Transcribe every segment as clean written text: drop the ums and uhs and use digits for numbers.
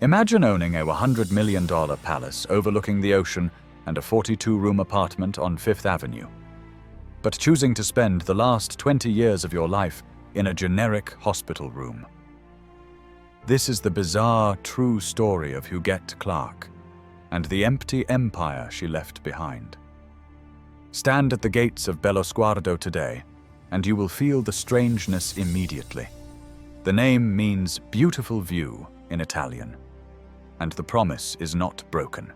Imagine owning a $100 million palace overlooking the ocean and a 42-room apartment on Fifth Avenue, but choosing to spend the last 20 years of your life in a generic hospital room. This is the bizarre, true story of Huguette Clark and the empty empire she left behind. Stand at the gates of Bellosguardo today, and you will feel the strangeness immediately. The name means beautiful view in Italian, and the promise is not broken.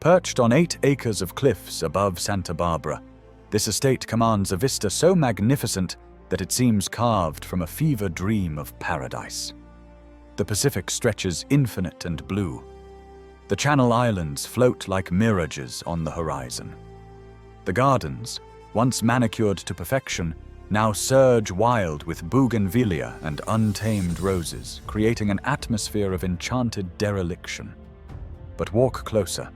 Perched on 8 acres of cliffs above Santa Barbara, this estate commands a vista so magnificent that it seems carved from a fever dream of paradise. The Pacific stretches infinite and blue. The Channel Islands float like mirages on the horizon. The gardens, once manicured to perfection, now surge wild with bougainvillea and untamed roses, creating an atmosphere of enchanted dereliction. But walk closer.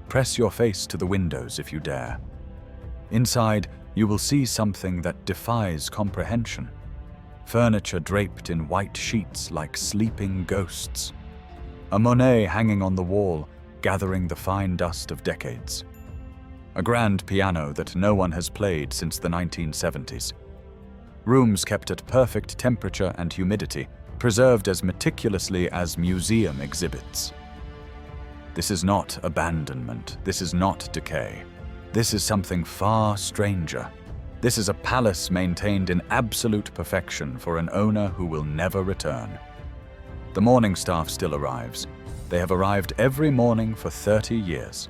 Press your face to the windows if you dare. Inside, you will see something that defies comprehension. Furniture draped in white sheets like sleeping ghosts. A Monet hanging on the wall, gathering the fine dust of decades. A grand piano that no one has played since the 1970s. Rooms kept at perfect temperature and humidity, preserved as meticulously as museum exhibits. This is not abandonment. This is not decay. This is something far stranger. This is a palace maintained in absolute perfection for an owner who will never return. The morning staff still arrives. They have arrived every morning for 30 years.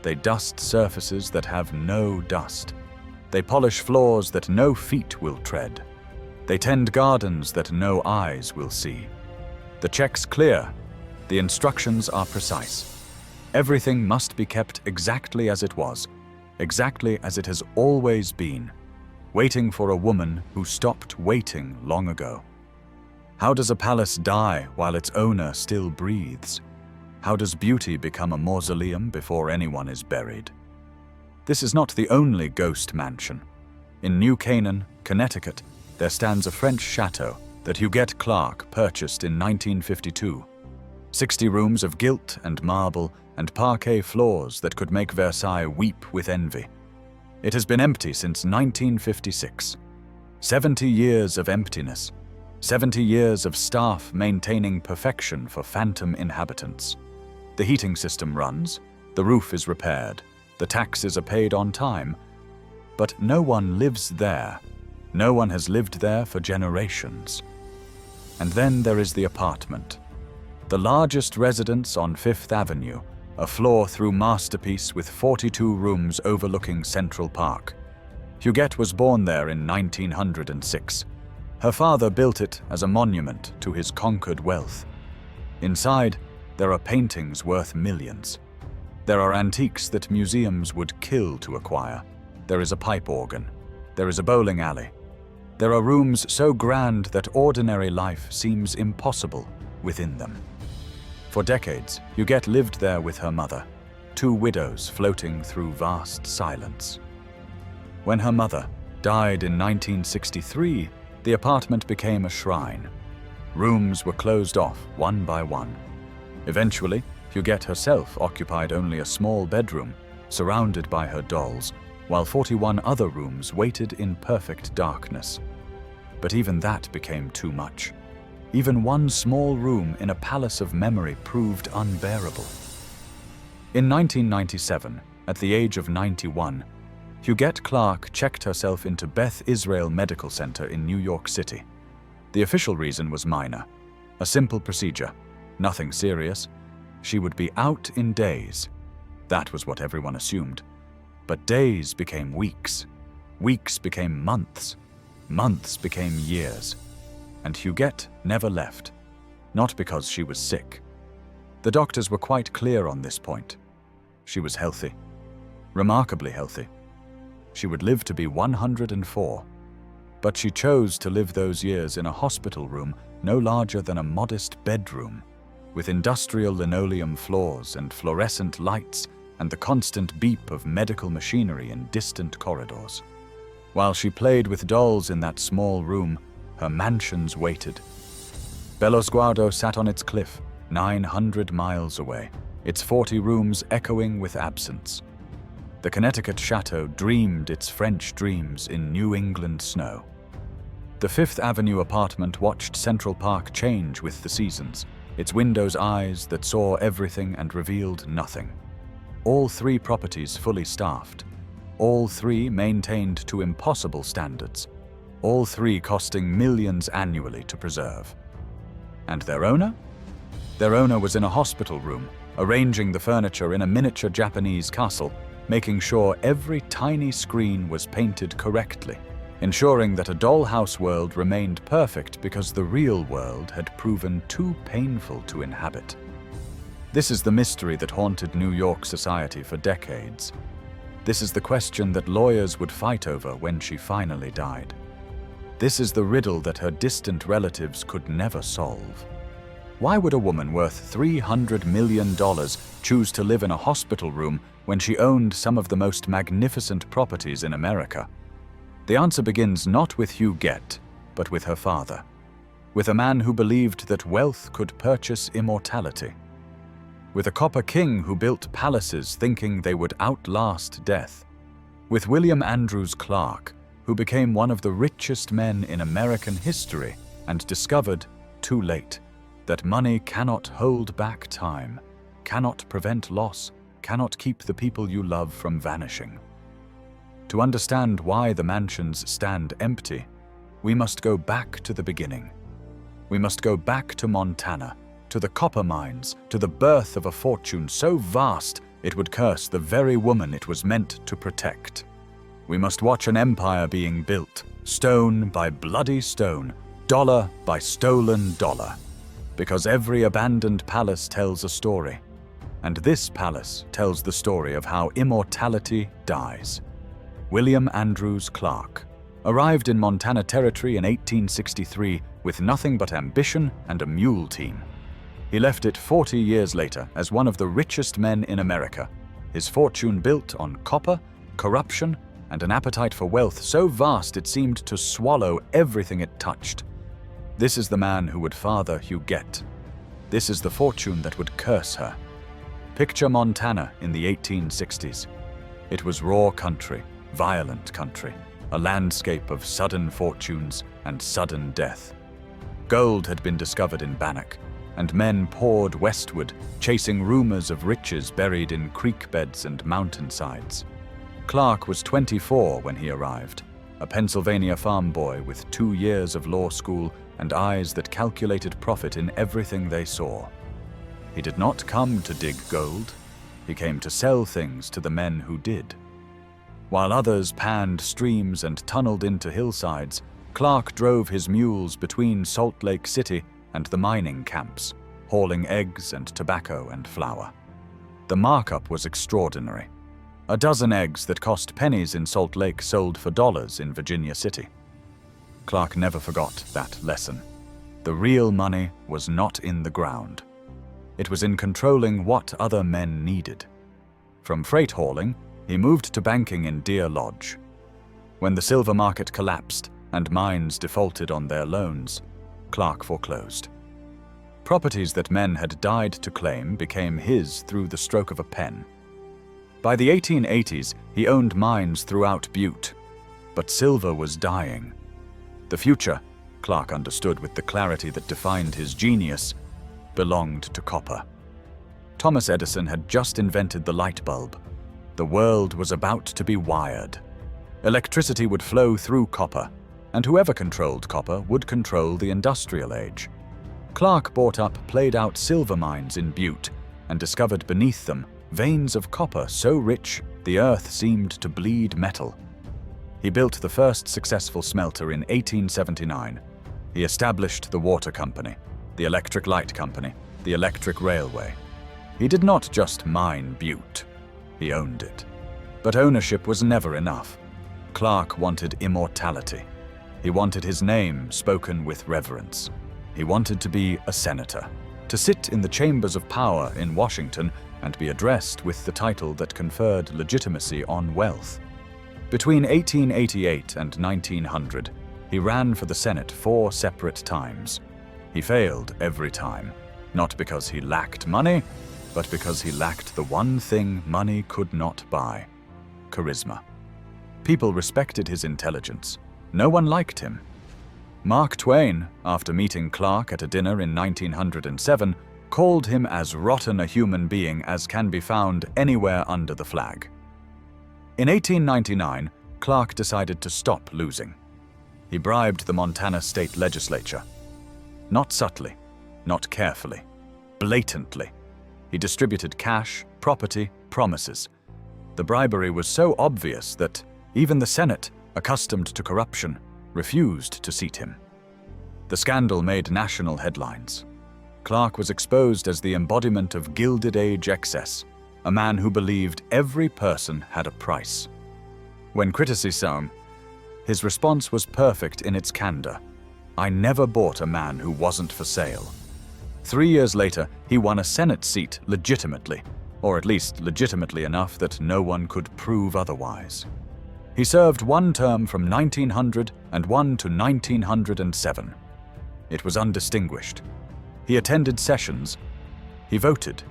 They dust surfaces that have no dust. They polish floors that no feet will tread. They tend gardens that no eyes will see. The check's clear. The instructions are precise. Everything must be kept exactly as it was, exactly as it has always been, waiting for a woman who stopped waiting long ago. How does a palace die while its owner still breathes? How does beauty become a mausoleum before anyone is buried? This is not the only ghost mansion. In New Canaan, Connecticut, there stands a French chateau that Huguette Clark purchased in 1952. 60 rooms of gilt and marble and parquet floors that could make Versailles weep with envy. It has been empty since 1956. 70 years of emptiness. 70 years of staff maintaining perfection for phantom inhabitants. The heating system runs, the roof is repaired, the taxes are paid on time, but no one lives there. No one has lived there for generations. And then there is the apartment. The largest residence on Fifth Avenue, a floor-through masterpiece with 42 rooms overlooking Central Park. Huguette was born there in 1906. Her father built it as a monument to his conquered wealth. Inside, there are paintings worth millions. There are antiques that museums would kill to acquire. There is a pipe organ. There is a bowling alley. There are rooms so grand that ordinary life seems impossible within them. For decades, Huguette lived there with her mother, 2 widows floating through vast silence. When her mother died in 1963, the apartment became a shrine. Rooms were closed off one by one. Eventually, Huguette herself occupied only a small bedroom, surrounded by her dolls, while 41 other rooms waited in perfect darkness. But even that became too much. Even one small room in a palace of memory proved unbearable. In 1997, at the age of 91, Huguette Clark checked herself into Beth Israel Medical Center in New York City. The official reason was minor, a simple procedure, nothing serious. She would be out in days. That was what everyone assumed. But days became weeks. Weeks became months. Months became years. And Huguette never left. Not because she was sick. The doctors were quite clear on this point. She was healthy. Remarkably healthy. She would live to be 104. But she chose to live those years in a hospital room no larger than a modest bedroom, with industrial linoleum floors and fluorescent lights and the constant beep of medical machinery in distant corridors. While she played with dolls in that small room, her mansions waited. Bellosguardo sat on its cliff, 900 miles away, its 40 rooms echoing with absence. The Connecticut chateau dreamed its French dreams in New England snow. The Fifth Avenue apartment watched Central Park change with the seasons, its windows eyes that saw everything and revealed nothing. All three properties fully staffed. All three maintained to impossible standards. All three costing millions annually to preserve. And their owner? Their owner was in a hospital room, arranging the furniture in a miniature Japanese castle, making sure every tiny screen was painted correctly, ensuring that a dollhouse world remained perfect because the real world had proven too painful to inhabit. This is the mystery that haunted New York society for decades. This is the question that lawyers would fight over when she finally died. This is the riddle that her distant relatives could never solve. Why would a woman worth $300 million choose to live in a hospital room when she owned some of the most magnificent properties in America? The answer begins not with Hugh Gett, but with her father, with a man who believed that wealth could purchase immortality, with a copper king who built palaces thinking they would outlast death, with William Andrews Clark, who became one of the richest men in American history and discovered, too late, that money cannot hold back time, cannot prevent loss, cannot keep the people you love from vanishing. To understand why the mansions stand empty, we must go back to the beginning. We must go back to Montana, to the copper mines, to the birth of a fortune so vast it would curse the very woman it was meant to protect. We must watch an empire being built, stone by bloody stone, dollar by stolen dollar, because every abandoned palace tells a story, and this palace tells the story of how immortality dies. William Andrews Clark arrived in Montana Territory in 1863 with nothing but ambition and a mule team. He left it 40 years later as one of the richest men in America, his fortune built on copper, corruption, and an appetite for wealth so vast it seemed to swallow everything it touched. This is the man who would father Hugh Gett. This is the fortune that would curse her. Picture Montana in the 1860s. It was raw country, violent country, a landscape of sudden fortunes and sudden death. Gold had been discovered in Bannock, and men poured westward, chasing rumors of riches buried in creek beds and mountainsides. Clark was 24 when he arrived, a Pennsylvania farm boy with 2 years of law school and eyes that calculated profit in everything they saw. He did not come to dig gold. He came to sell things to the men who did. While others panned streams and tunneled into hillsides, Clark drove his mules between Salt Lake City and the mining camps, hauling eggs and tobacco and flour. The markup was extraordinary. A dozen eggs that cost pennies in Salt Lake sold for dollars in Virginia City. Clark never forgot that lesson. The real money was not in the ground. It was in controlling what other men needed. From freight hauling, he moved to banking in Deer Lodge. When the silver market collapsed and mines defaulted on their loans, Clark foreclosed. Properties that men had died to claim became his through the stroke of a pen. By the 1880s, he owned mines throughout Butte, but silver was dying. The future, Clark understood with the clarity that defined his genius, belonged to copper. Thomas Edison had just invented the light bulb. The world was about to be wired. Electricity would flow through copper, and whoever controlled copper would control the industrial age. Clark bought up played-out silver mines in Butte and discovered beneath them veins of copper so rich the earth seemed to bleed metal. He built the first successful smelter in 1879. He established the water company, the electric light company, the electric railway. He did not just mine Butte. He owned it. But ownership was never enough. Clark wanted immortality. He wanted his name spoken with reverence. He wanted to be a senator, to sit in the chambers of power in Washington and be addressed with the title that conferred legitimacy on wealth. Between 1888 and 1900, he ran for the Senate 4 separate times. He failed every time. Not because he lacked money, but because he lacked the one thing money could not buy: charisma. People respected his intelligence. No one liked him. Mark Twain, after meeting Clark at a dinner in 1907, called him as rotten a human being as can be found anywhere under the flag. In 1899, Clark decided to stop losing. He bribed the Montana state legislature. Not subtly, not carefully, blatantly. He distributed cash, property, promises. The bribery was so obvious that even the Senate, accustomed to corruption, refused to seat him. The scandal made national headlines. Clark was exposed as the embodiment of Gilded Age excess, a man who believed every person had a price. When critics saw him, his response was perfect in its candor. "I never bought a man who wasn't for sale." 3 years later, he won a Senate seat legitimately, or at least legitimately enough that no one could prove otherwise. He served one term from 1901 to 1907. It was undistinguished. He attended sessions. He voted.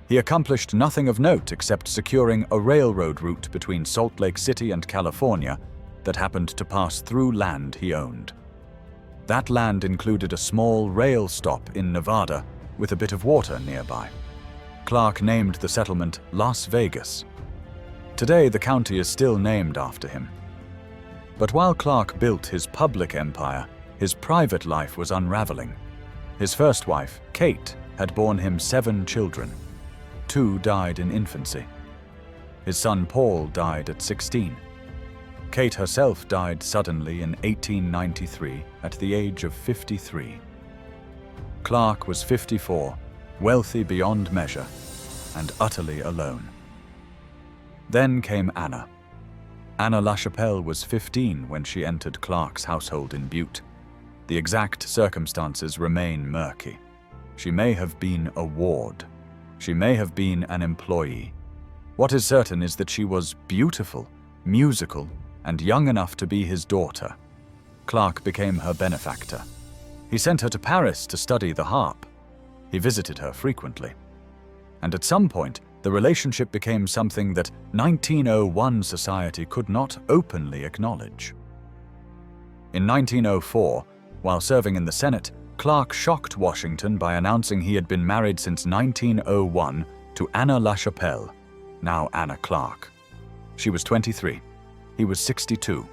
He accomplished nothing of note except securing a railroad route between Salt Lake City and California that happened to pass through land he owned. That land included a small rail stop in Nevada with a bit of water nearby. Clark named the settlement Las Vegas. Today, the county is still named after him. But while Clark built his public empire, his private life was unraveling. His first wife, Kate, had borne him 7 children. 2 died in infancy. His son Paul died at 16. Kate herself died suddenly in 1893 at the age of 53. Clark was 54, wealthy beyond measure, and utterly alone. Then came Anna. Anna LaChapelle was 15 when she entered Clark's household in Butte. The exact circumstances remain murky. She may have been a ward. She may have been an employee. What is certain is that she was beautiful, musical, and young enough to be his daughter. Clark became her benefactor. He sent her to Paris to study the harp. He visited her frequently. And at some point, the relationship became something that 1901 society could not openly acknowledge. In 1904, while serving in the Senate, Clark shocked Washington by announcing he had been married since 1901 to Anna LaChapelle, now Anna Clark. She was 23. He was 62.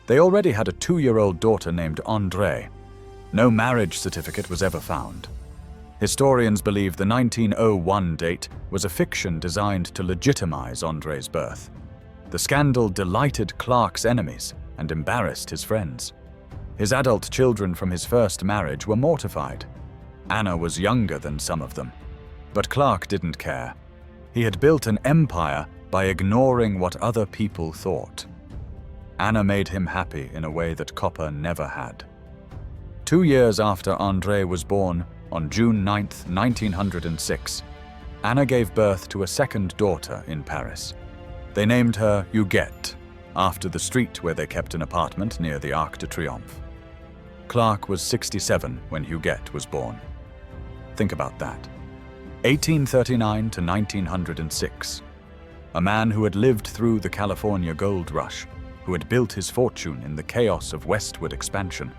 They already had a 2-year-old daughter named Andrée. No marriage certificate was ever found. Historians believe the 1901 date was a fiction designed to legitimize André's birth. The scandal delighted Clark's enemies and embarrassed his friends. His adult children from his first marriage were mortified. Anna was younger than some of them. But Clark didn't care. He had built an empire by ignoring what other people thought. Anna made him happy in a way that copper never had. 2 years after Andrée was born, on June 9, 1906, Anna gave birth to a second daughter in Paris. They named her Huguette, after the street where they kept an apartment near the Arc de Triomphe. Clark was 67 when Huguette was born. Think about that. 1839 to 1906. A man who had lived through the California gold rush, who had built his fortune in the chaos of westward expansion,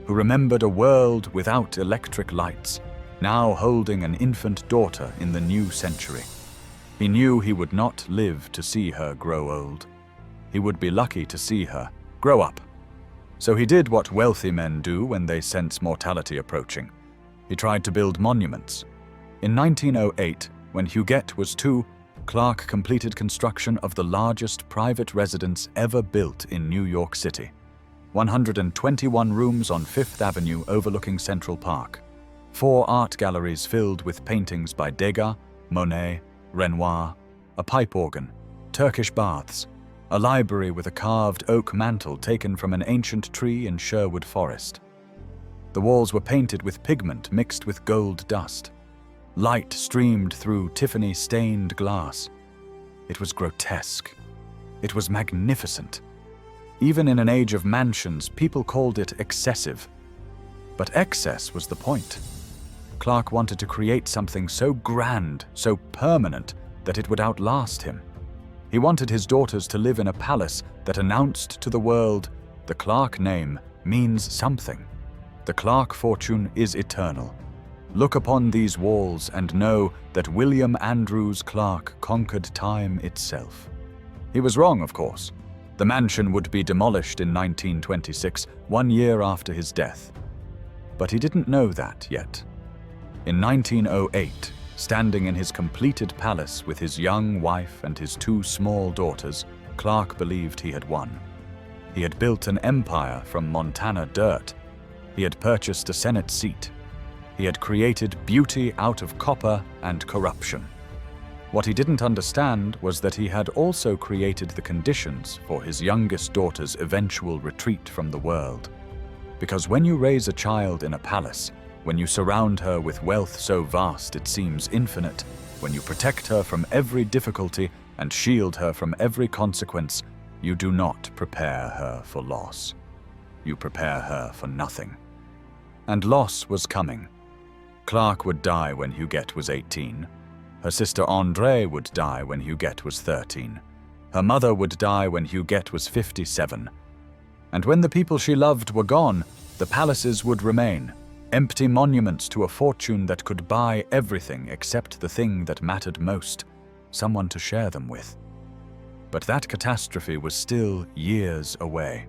who remembered a world without electric lights, now holding an infant daughter in the new century. He knew he would not live to see her grow old. He would be lucky to see her grow up. So he did what wealthy men do when they sense mortality approaching. He tried to build monuments. In 1908, when Huguette was 2, Clark completed construction of the largest private residence ever built in New York City. 121 rooms on Fifth Avenue overlooking Central Park. 4 art galleries filled with paintings by Degas, Monet, Renoir, a pipe organ, Turkish baths, a library with a carved oak mantel taken from an ancient tree in Sherwood Forest. The walls were painted with pigment mixed with gold dust. Light streamed through Tiffany-stained glass. It was grotesque. It was magnificent. Even in an age of mansions, people called it excessive. But excess was the point. Clark wanted to create something so grand, so permanent, that it would outlast him. He wanted his daughters to live in a palace that announced to the world, the Clark name means something. The Clark fortune is eternal. Look upon these walls and know that William Andrews Clark conquered time itself. He was wrong, of course. The mansion would be demolished in 1926, 1 year after his death. But he didn't know that yet. In 1908, standing in his completed palace with his young wife and his 2 small daughters, Clark believed he had won. He had built an empire from Montana dirt. He had purchased a Senate seat. He had created beauty out of copper and corruption. What he didn't understand was that he had also created the conditions for his youngest daughter's eventual retreat from the world. Because when you raise a child in a palace, when you surround her with wealth so vast it seems infinite, when you protect her from every difficulty and shield her from every consequence, you do not prepare her for loss. You prepare her for nothing. And loss was coming. Clark would die when Huguette was 18. Her sister Andrée would die when Huguette was 13. Her mother would die when Huguette was 57. And when the people she loved were gone, the palaces would remain, empty monuments to a fortune that could buy everything except the thing that mattered most, someone to share them with. But that catastrophe was still years away.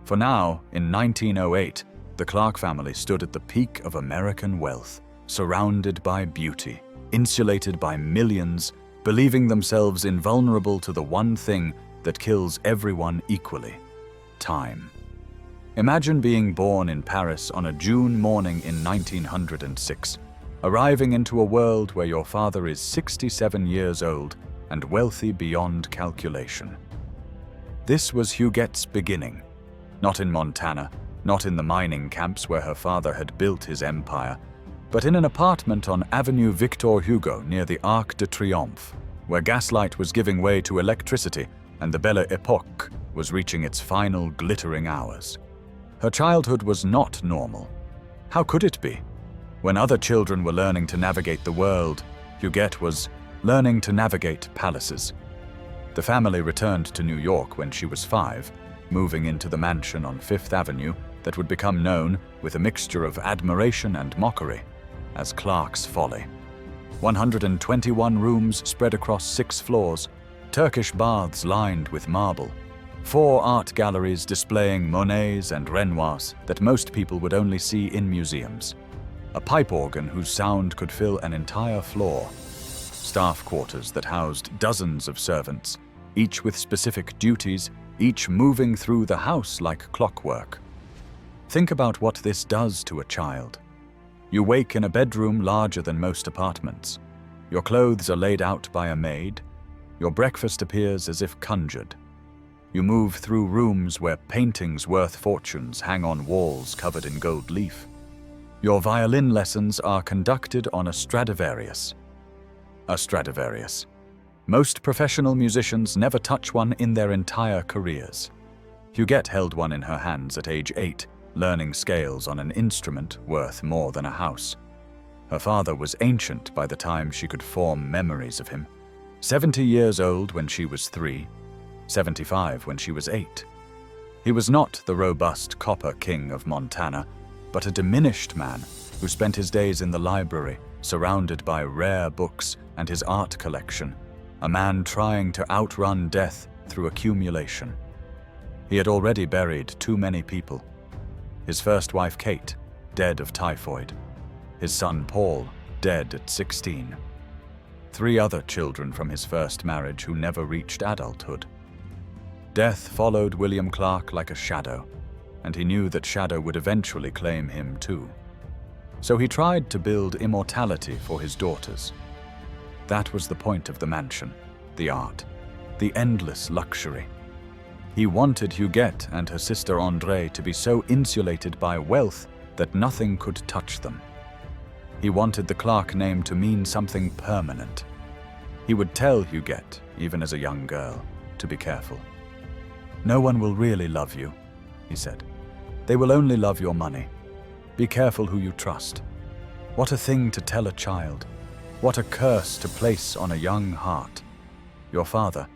For now, in 1908, the Clark family stood at the peak of American wealth, surrounded by beauty, insulated by millions, believing themselves invulnerable to the one thing that kills everyone equally: time. Imagine being born in Paris on a June morning in 1906, arriving into a world where your father is 67 years old and wealthy beyond calculation. This was Huguette's beginning, not in Montana, not in the mining camps where her father had built his empire, but in an apartment on Avenue Victor Hugo near the Arc de Triomphe, where gaslight was giving way to electricity and the Belle Époque was reaching its final glittering hours. Her childhood was not normal. How could it be? When other children were learning to navigate the world, Huguette was learning to navigate palaces. The family returned to New York when she was 5, moving into the mansion on Fifth Avenue that would become known, with a mixture of admiration and mockery, as Clark's Folly. 121 rooms spread across 6 floors, Turkish baths lined with marble, 4 art galleries displaying Monets and Renoirs that most people would only see in museums, a pipe organ whose sound could fill an entire floor, staff quarters that housed dozens of servants, each with specific duties, each moving through the house like clockwork. Think about what this does to a child. You wake in a bedroom larger than most apartments. Your clothes are laid out by a maid. Your breakfast appears as if conjured. You move through rooms where paintings worth fortunes hang on walls covered in gold leaf. Your violin lessons are conducted on a Stradivarius. A Stradivarius. Most professional musicians never touch one in their entire careers. Huguette held one in her hands at age 8, learning scales on an instrument worth more than a house. Her father was ancient by the time she could form memories of him. 70 years old when she was 3, 75 when she was 8. He was not the robust copper king of Montana, but a diminished man who spent his days in the library, surrounded by rare books and his art collection, a man trying to outrun death through accumulation. He had already buried too many people. His first wife, Kate, dead of typhoid. His son, Paul, dead at 16. 3 other children from his first marriage who never reached adulthood. Death followed William Clark like a shadow, and he knew that shadow would eventually claim him too. So he tried to build immortality for his daughters. That was the point of the mansion, the art, the endless luxury. He wanted Huguette and her sister Andrée to be so insulated by wealth that nothing could touch them. He wanted the Clark name to mean something permanent. He would tell Huguette, even as a young girl, to be careful. "No one will really love you," he said. "They will only love your money. Be careful who you trust." What a thing to tell a child. What a curse to place on a young heart. Your father,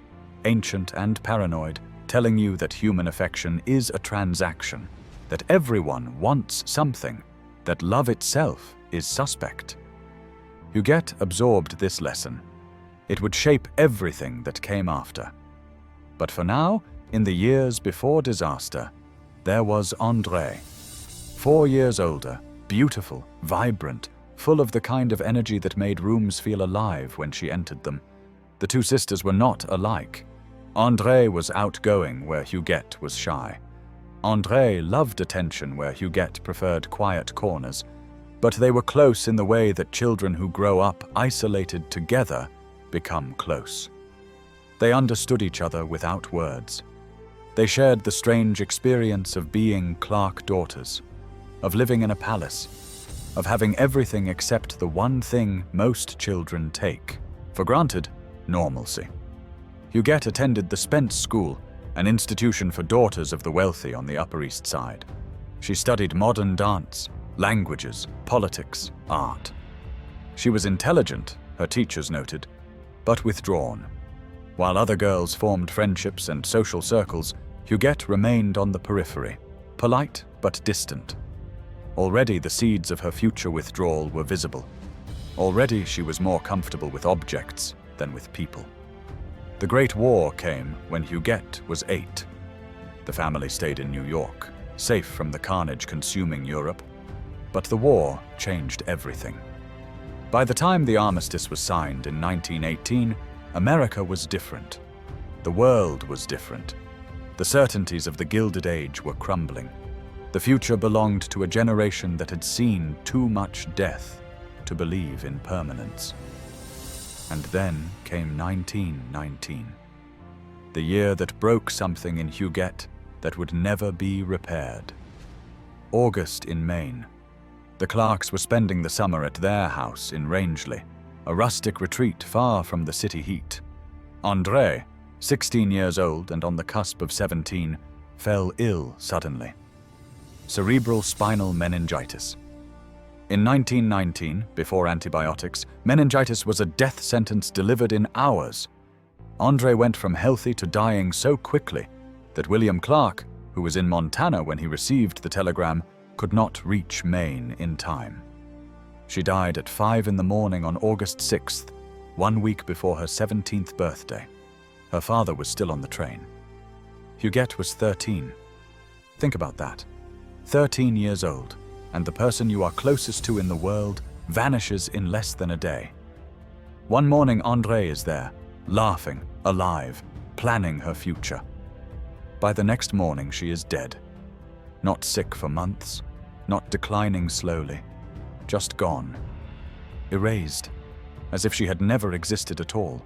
ancient and paranoid, telling you that human affection is a transaction, that everyone wants something, that love itself is suspect. Huguette absorbed this lesson. It would shape everything that came after. But for now, in the years before disaster, there was André. 4 years older, beautiful, vibrant, full of the kind of energy that made rooms feel alive when she entered them. The two sisters were not alike. André was outgoing where Huguette was shy. André loved attention where Huguette preferred quiet corners, but they were close in the way that children who grow up isolated together become close. They understood each other without words. They shared the strange experience of being Clark daughters, of living in a palace, of having everything except the one thing most children take for granted: normalcy. Huguette attended the Spence School, an institution for daughters of the wealthy on the Upper East Side. She studied modern dance, languages, politics, art. She was intelligent, her teachers noted, but withdrawn. While other girls formed friendships and social circles, Huguette remained on the periphery, polite but distant. Already the seeds of her future withdrawal were visible. Already she was more comfortable with objects than with people. The Great War came when Huguette was 8. The family stayed in New York, safe from the carnage consuming Europe. But the war changed everything. By the time the armistice was signed in 1918, America was different. The world was different. The certainties of the Gilded Age were crumbling. The future belonged to a generation that had seen too much death to believe in permanence. And then came 1919, the year that broke something in Huguette that would never be repaired. August in Maine. The Clarks were spending the summer at their house in Rangeley, a rustic retreat far from the city heat. André, 16 years old and on the cusp of 17, fell ill suddenly. Cerebral spinal meningitis. In 1919, before antibiotics, meningitis was a death sentence delivered in hours. André went from healthy to dying so quickly that William Clark, who was in Montana when he received the telegram, could not reach Maine in time. She died at 5 in the morning on August 6th, 1 week before her 17th birthday. Her father was still on the train. Huguette was 13. Think about that. 13 years old, and the person you are closest to in the world vanishes in less than a day. One morning, André is there, laughing, alive, planning her future. By the next morning, she is dead. Not sick for months, not declining slowly, just gone. Erased, as if she had never existed at all.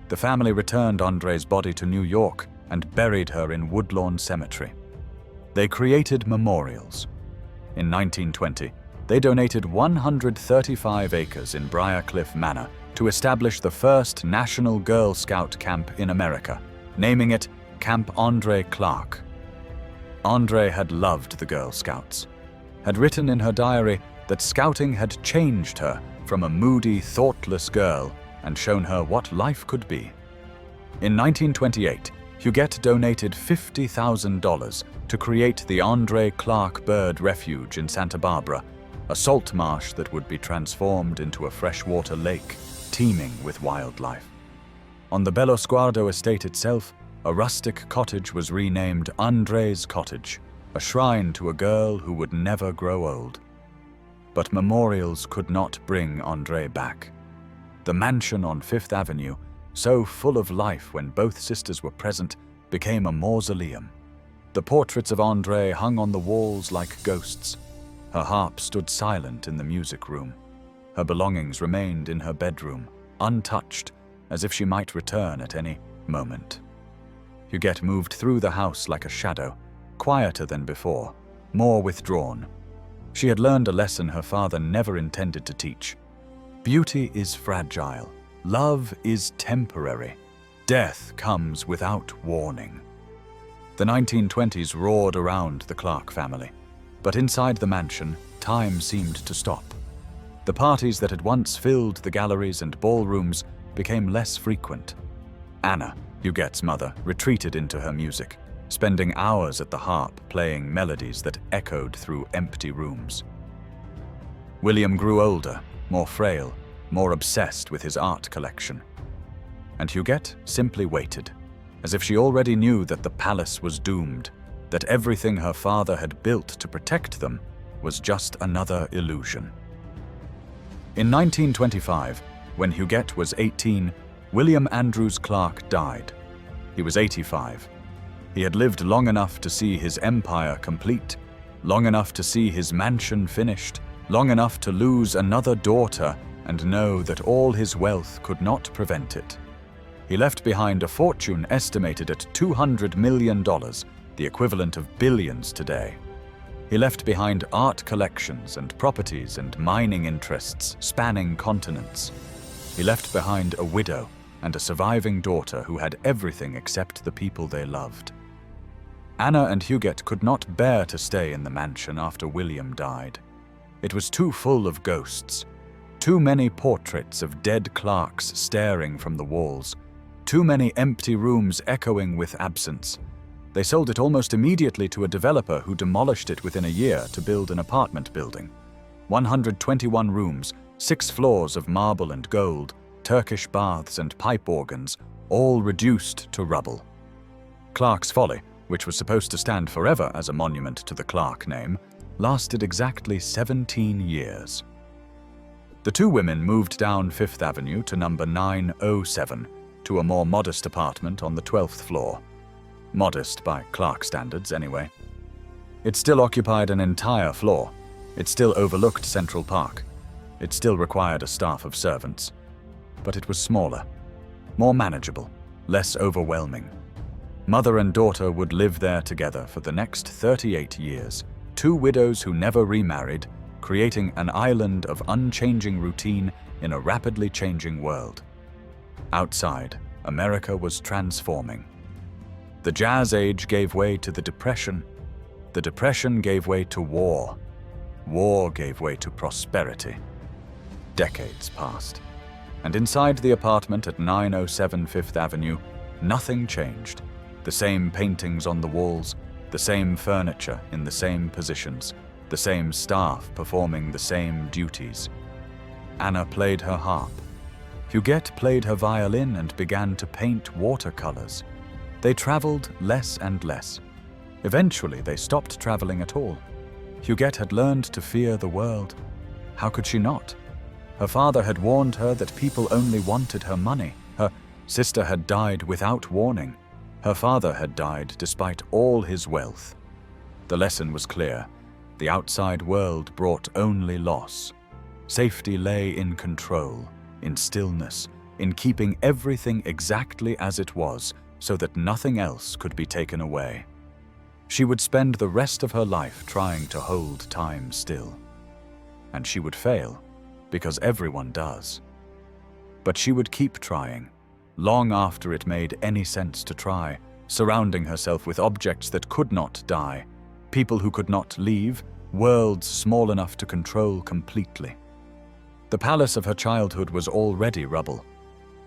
The family returned André's body to New York and buried her in Woodlawn Cemetery. They created memorials. In 1920, they donated 135 acres in Briarcliff Manor to establish the first National Girl Scout camp in America, naming it Camp André Clark. André had loved the Girl Scouts, had written in her diary that scouting had changed her from a moody, thoughtless girl and shown her what life could be. In 1928, Huguette donated $50,000 to create the André Clark Bird Refuge in Santa Barbara, a salt marsh that would be transformed into a freshwater lake teeming with wildlife. On the Bellosguardo estate itself, a rustic cottage was renamed André's Cottage, a shrine to a girl who would never grow old. But memorials could not bring André back. The mansion on Fifth Avenue, so full of life when both sisters were present, became a mausoleum. The portraits of André hung on the walls like ghosts. Her harp stood silent in the music room. Her belongings remained in her bedroom, untouched, as if she might return at any moment. Huguette moved through the house like a shadow, quieter than before, more withdrawn. She had learned a lesson her father never intended to teach. Beauty is fragile. Love is temporary. Death comes without warning. The 1920s roared around the Clark family, but inside the mansion, time seemed to stop. The parties that had once filled the galleries and ballrooms became less frequent. Anna, Huguette's mother, retreated into her music, spending hours at the harp playing melodies that echoed through empty rooms. William grew older, more frail, more obsessed with his art collection. And Huguette simply waited, as if she already knew that the palace was doomed, that everything her father had built to protect them was just another illusion. In 1925, when Huguette was 18, William Andrews Clark died. He was 85. He had lived long enough to see his empire complete, long enough to see his mansion finished, long enough to lose another daughter and know that all his wealth could not prevent it. He left behind a fortune estimated at $200 million, the equivalent of billions today. He left behind art collections and properties and mining interests spanning continents. He left behind a widow and a surviving daughter who had everything except the people they loved. Anna and Huguette could not bear to stay in the mansion after William died. It was too full of ghosts, too many portraits of dead Clarks staring from the walls, too many empty rooms echoing with absence. They sold it almost immediately to a developer who demolished it within a year to build an apartment building. 121 rooms, 6 floors of marble and gold, Turkish baths and pipe organs, all reduced to rubble. Clark's Folly, which was supposed to stand forever as a monument to the Clark name, lasted exactly 17 years. The two women moved down Fifth Avenue to number 907, to a more modest apartment on the 12th floor. Modest by Clark standards, anyway. It still occupied an entire floor. It still overlooked Central Park. It still required a staff of servants. But it was smaller, more manageable, less overwhelming. Mother and daughter would live there together for the next 38 years, two widows who never remarried, creating an island of unchanging routine in a rapidly changing world. Outside, America was transforming. The Jazz Age gave way to the Depression. The Depression gave way to war. War gave way to prosperity. Decades passed. And inside the apartment at 907 Fifth Avenue, nothing changed. The same paintings on the walls, the same furniture in the same positions, the same staff performing the same duties. Anna played her harp. Huguette played her violin and began to paint watercolors. They traveled less and less. Eventually, they stopped traveling at all. Huguette had learned to fear the world. How could she not? Her father had warned her that people only wanted her money. Her sister had died without warning. Her father had died despite all his wealth. The lesson was clear. The outside world brought only loss. Safety lay in control, in stillness, in keeping everything exactly as it was, so that nothing else could be taken away. She would spend the rest of her life trying to hold time still. And she would fail, because everyone does. But she would keep trying, long after it made any sense to try, surrounding herself with objects that could not die, people who could not leave, worlds small enough to control completely. The palace of her childhood was already rubble,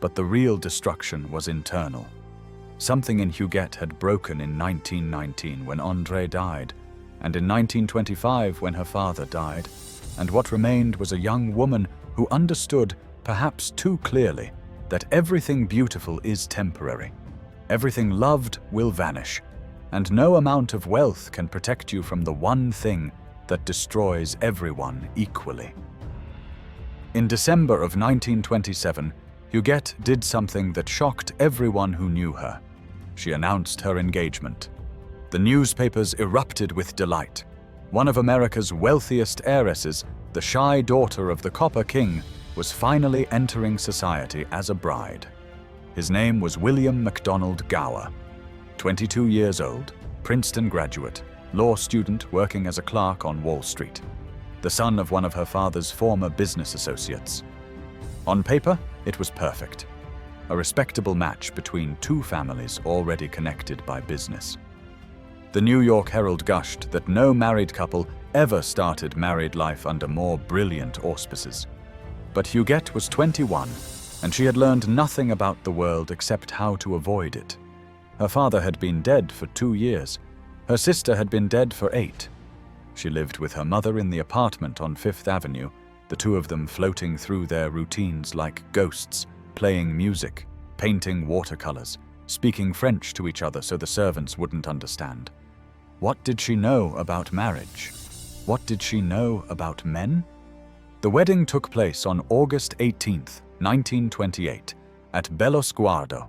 but the real destruction was internal. Something in Huguette had broken in 1919 when André died, and in 1925 when her father died, and what remained was a young woman who understood, perhaps too clearly, that everything beautiful is temporary. Everything loved will vanish, and no amount of wealth can protect you from the one thing that destroys everyone equally. In December of 1927, Huguette did something that shocked everyone who knew her. She announced her engagement. The newspapers erupted with delight. One of America's wealthiest heiresses, the shy daughter of the Copper King, was finally entering society as a bride. His name was William MacDonald Gower. 22 years old, Princeton graduate, law student working as a clerk on Wall Street. The son of one of her father's former business associates. On paper, it was perfect. A respectable match between two families already connected by business. The New York Herald gushed that no married couple ever started married life under more brilliant auspices. But Huguette was 21, and she had learned nothing about the world except how to avoid it. Her father had been dead for 2 years. Her sister had been dead for 8. She lived with her mother in the apartment on Fifth Avenue, the two of them floating through their routines like ghosts, playing music, painting watercolors, speaking French to each other so the servants wouldn't understand. What did she know about marriage? What did she know about men? The wedding took place on August 18, 1928, at Bello Sguardo,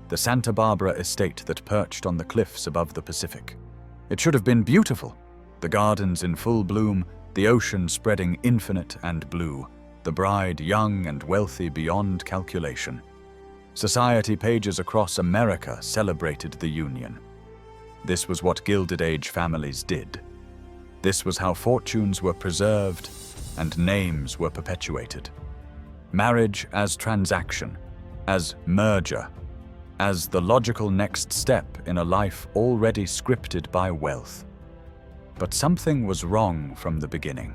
the Santa Barbara estate that perched on the cliffs above the Pacific. It should have been beautiful, the gardens in full bloom, the ocean spreading infinite and blue, the bride young and wealthy beyond calculation. Society pages across America celebrated the union. This was what Gilded Age families did. This was how fortunes were preserved and names were perpetuated. Marriage as transaction, as merger, as the logical next step in a life already scripted by wealth. But something was wrong from the beginning.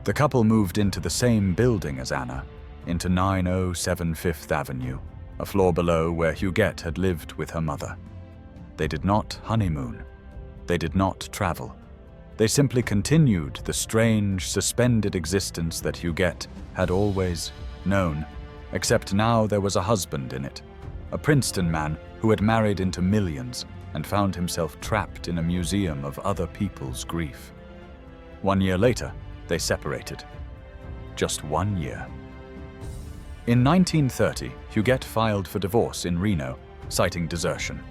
The couple moved into the same building as Anna, into 907 Fifth Avenue, a floor below where Huguette had lived with her mother. They did not honeymoon. They did not travel. They simply continued the strange, suspended existence that Huguette had always known, except now there was a husband in it, a Princeton man who had married into millions and found himself trapped in a museum of other people's grief. 1 year later, they separated. Just 1 year. In 1930, Huguette filed for divorce in Reno, citing desertion.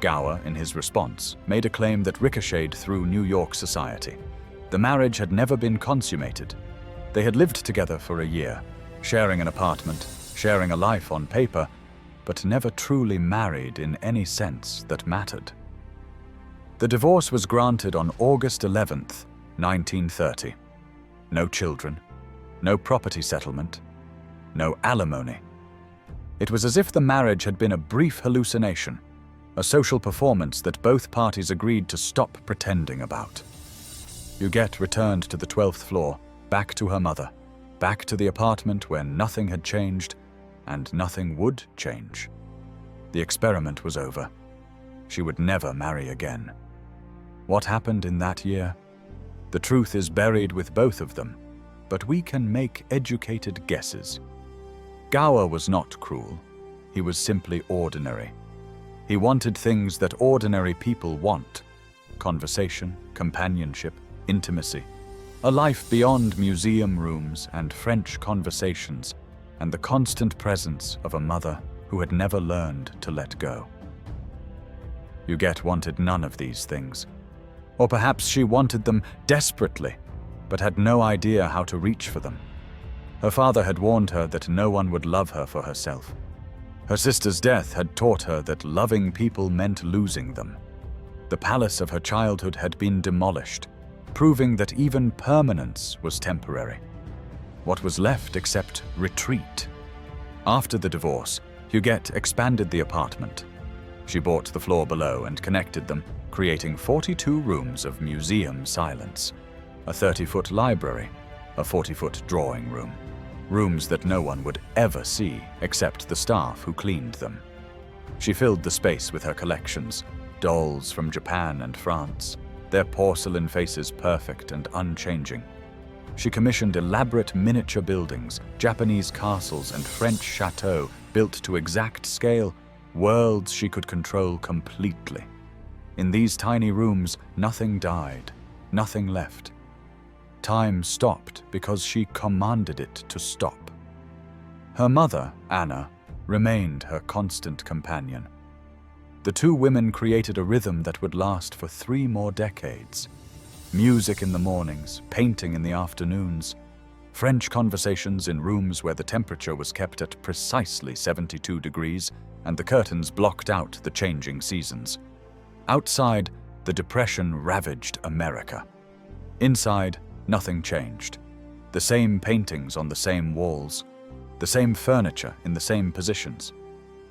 Gower, in his response, made a claim that ricocheted through New York society. The marriage had never been consummated. They had lived together for a year, sharing an apartment, sharing a life on paper, but never truly married in any sense that mattered. The divorce was granted on August 11th, 1930. No children, no property settlement, no alimony. It was as if the marriage had been a brief hallucination, a social performance that both parties agreed to stop pretending about. Huguette returned to the 12th floor, back to her mother, back to the apartment where nothing had changed and nothing would change. The experiment was over. She would never marry again. What happened in that year? The truth is buried with both of them, but we can make educated guesses. Gower was not cruel. He was simply ordinary. He wanted things that ordinary people want: conversation, companionship, intimacy, a life beyond museum rooms and French conversations, and the constant presence of a mother who had never learned to let go. Huguette wanted none of these things. Or perhaps she wanted them desperately, but had no idea how to reach for them. Her father had warned her that no one would love her for herself. Her sister's death had taught her that loving people meant losing them. The palace of her childhood had been demolished, proving that even permanence was temporary. What was left except retreat? After the divorce, Huguette expanded the apartment. She bought the floor below and connected them, creating 42 rooms of museum silence, a 30-foot library, a 40-foot drawing room, rooms that no one would ever see except the staff who cleaned them. She filled the space with her collections, dolls from Japan and France, their porcelain faces perfect and unchanging. She commissioned elaborate miniature buildings, Japanese castles and French chateaux built to exact scale, worlds she could control completely. In these tiny rooms, nothing died, nothing left. Time stopped because she commanded it to stop. Her mother, Anna, remained her constant companion. The two women created a rhythm that would last for 3 more decades. Music in the mornings, painting in the afternoons, French conversations in rooms where the temperature was kept at precisely 72 degrees and the curtains blocked out the changing seasons. Outside, the Depression ravaged America. Inside, nothing changed. The same paintings on the same walls, the same furniture in the same positions,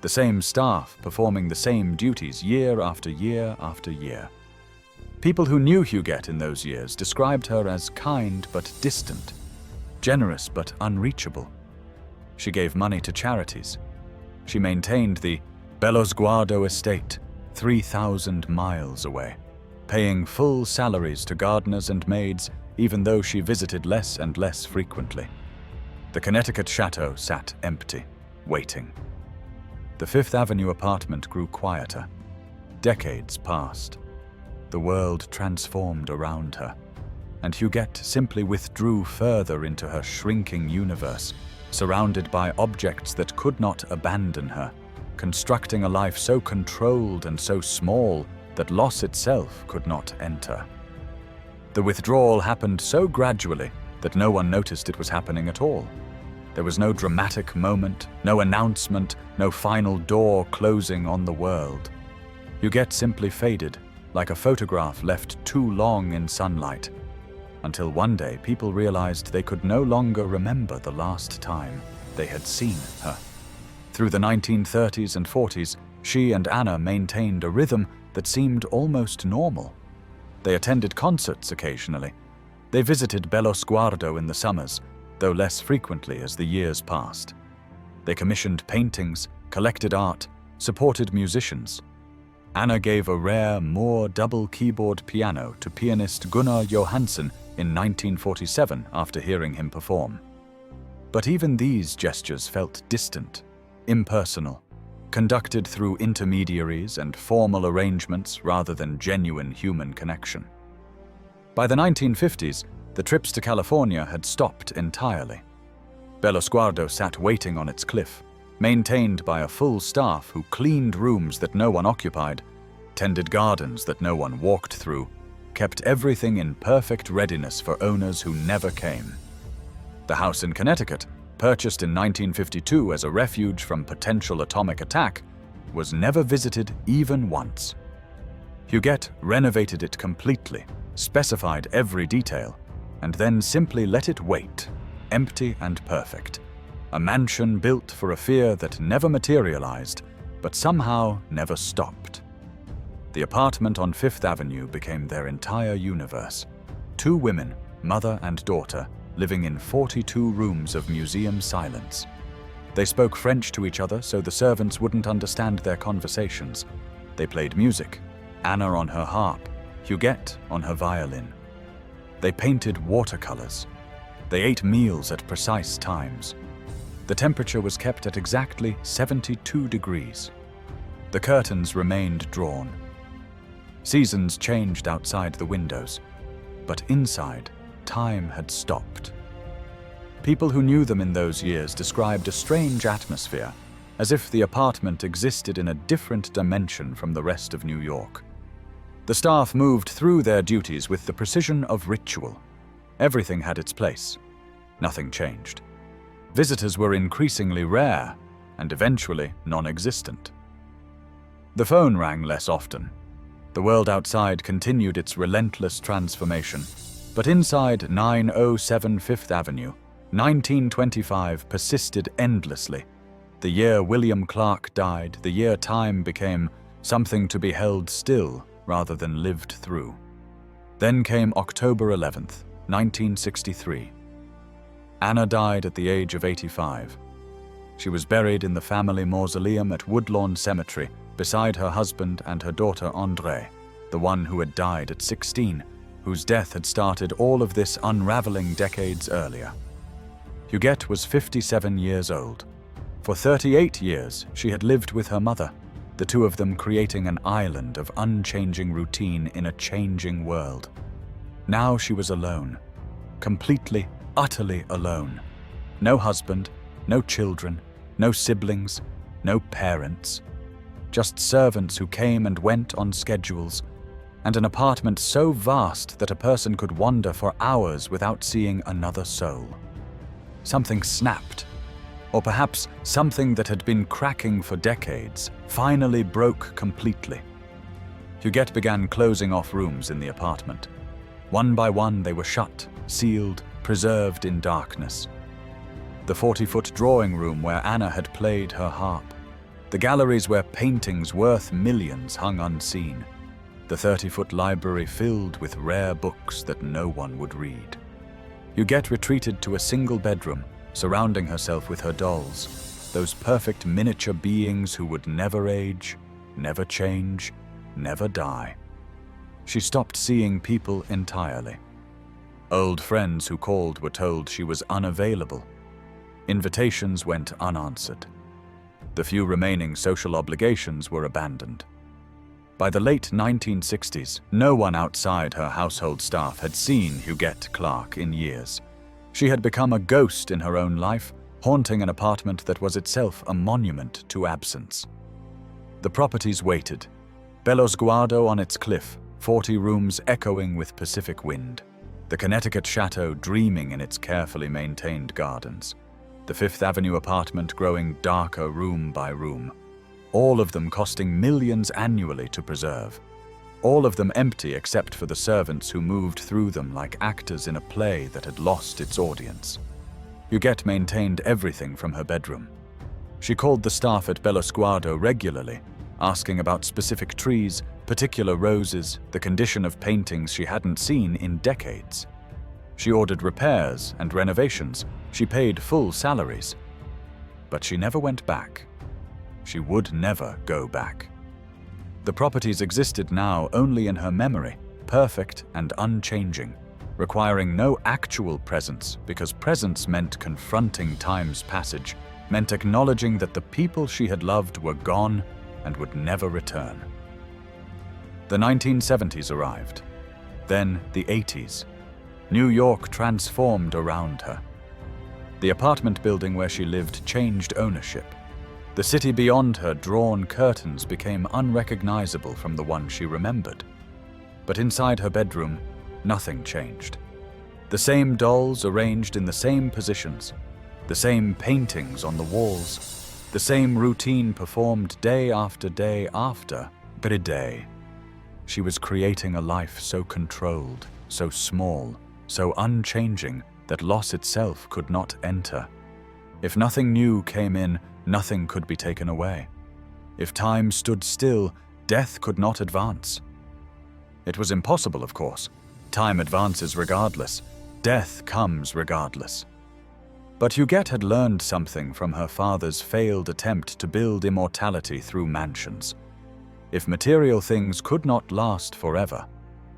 the same staff performing the same duties year after year after year. People who knew Huguette in those years described her as kind but distant, generous but unreachable. She gave money to charities. She maintained the Bellosguardo estate, 3,000 miles away, paying full salaries to gardeners and maids even though she visited less and less frequently. The Connecticut chateau sat empty, waiting. The Fifth Avenue apartment grew quieter. Decades passed. The world transformed around her, and Huguette simply withdrew further into her shrinking universe, surrounded by objects that could not abandon her, constructing a life so controlled and so small that loss itself could not enter. The withdrawal happened so gradually that no one noticed it was happening at all. There was no dramatic moment, no announcement, no final door closing on the world. Huguette simply faded, like a photograph left too long in sunlight, until one day people realized they could no longer remember the last time they had seen her. Through the 1930s and 40s, she and Anna maintained a rhythm that seemed almost normal. They attended concerts occasionally. They visited Bellosguardo in the summers, though less frequently as the years passed. They commissioned paintings, collected art, supported musicians. Anna gave a rare Moore double-keyboard piano to pianist Gunnar Johansson in 1947 after hearing him perform. But even these gestures felt distant, impersonal, conducted through intermediaries and formal arrangements rather than genuine human connection. By the 1950s, the trips to California had stopped entirely. Bellosguardo sat waiting on its cliff, maintained by a full staff who cleaned rooms that no one occupied, tended gardens that no one walked through, kept everything in perfect readiness for owners who never came. The house in Connecticut, purchased in 1952 as a refuge from potential atomic attack, was never visited even once. Huguette renovated it completely, specified every detail, and then simply let it wait, empty and perfect. A mansion built for a fear that never materialized, but somehow never stopped. The apartment on Fifth Avenue became their entire universe. Two women, mother and daughter, living in 42 rooms of museum silence. They spoke French to each other so the servants wouldn't understand their conversations. They played music, Anna on her harp, Huguette on her violin. They painted watercolors. They ate meals at precise times. The temperature was kept at exactly 72 degrees. The curtains remained drawn. Seasons changed outside the windows, but inside, time had stopped. People who knew them in those years described a strange atmosphere, as if the apartment existed in a different dimension from the rest of New York. The staff moved through their duties with the precision of ritual. Everything had its place. Nothing changed. Visitors were increasingly rare and eventually non-existent. The phone rang less often. The world outside continued its relentless transformation, but inside 907 Fifth Avenue, 1925 persisted endlessly. The year William Clark died, the year time became something to be held still rather than lived through. Then came October 11th, 1963. Anna died at the age of 85. She was buried in the family mausoleum at Woodlawn Cemetery beside her husband and her daughter Andrée, the one who had died at 16, whose death had started all of this unraveling decades earlier. Huguette was 57 years old. For 38 years, she had lived with her mother, the two of them creating an island of unchanging routine in a changing world. Now she was alone, completely, utterly alone. No husband, no children, no siblings, no parents. Just servants who came and went on schedules, and an apartment so vast that a person could wander for hours without seeing another soul. Something snapped, or perhaps something that had been cracking for decades finally broke completely. Huguette began closing off rooms in the apartment. One by one they were shut, sealed, preserved in darkness. The 40-foot drawing room where Anna had played her harp. The galleries where paintings worth millions hung unseen. the 30-foot library filled with rare books that no one would read. Huguette retreated to a single bedroom, surrounding herself with her dolls, those perfect miniature beings who would never age, never change, never die. She stopped seeing people entirely. Old friends who called were told she was unavailable. Invitations went unanswered. The few remaining social obligations were abandoned. By the late 1960s, no one outside her household staff had seen Huguette Clark in years. She had become a ghost in her own life, haunting an apartment that was itself a monument to absence. The properties waited, Bellosguardo on its cliff, 40 rooms echoing with Pacific wind, the Connecticut chateau dreaming in its carefully maintained gardens, the Fifth Avenue apartment growing darker room by room, all of them costing millions annually to preserve, all of them empty except for the servants who moved through them like actors in a play that had lost its audience. Huguette maintained everything from her bedroom. She called the staff at Bellosguardo regularly, asking about specific trees, particular roses, the condition of paintings she hadn't seen in decades. She ordered repairs and renovations. She paid full salaries. But she never went back. She would never go back. The properties existed now only in her memory, perfect and unchanging, requiring no actual presence because presence meant confronting time's passage, meant acknowledging that the people she had loved were gone and would never return. The 1970s arrived. Then the 80s. New York transformed around her. The apartment building where she lived changed ownership. The city beyond her drawn curtains became unrecognizable from the one she remembered. But inside her bedroom, nothing changed. The same dolls arranged in the same positions, the same paintings on the walls, the same routine performed day after day after day. She was creating a life so controlled, so small, so unchanging that loss itself could not enter. If nothing new came in, nothing could be taken away. If time stood still, death could not advance. It was impossible, of course. Time advances regardless. Death comes regardless. But Huguette had learned something from her father's failed attempt to build immortality through mansions. If material things could not last forever,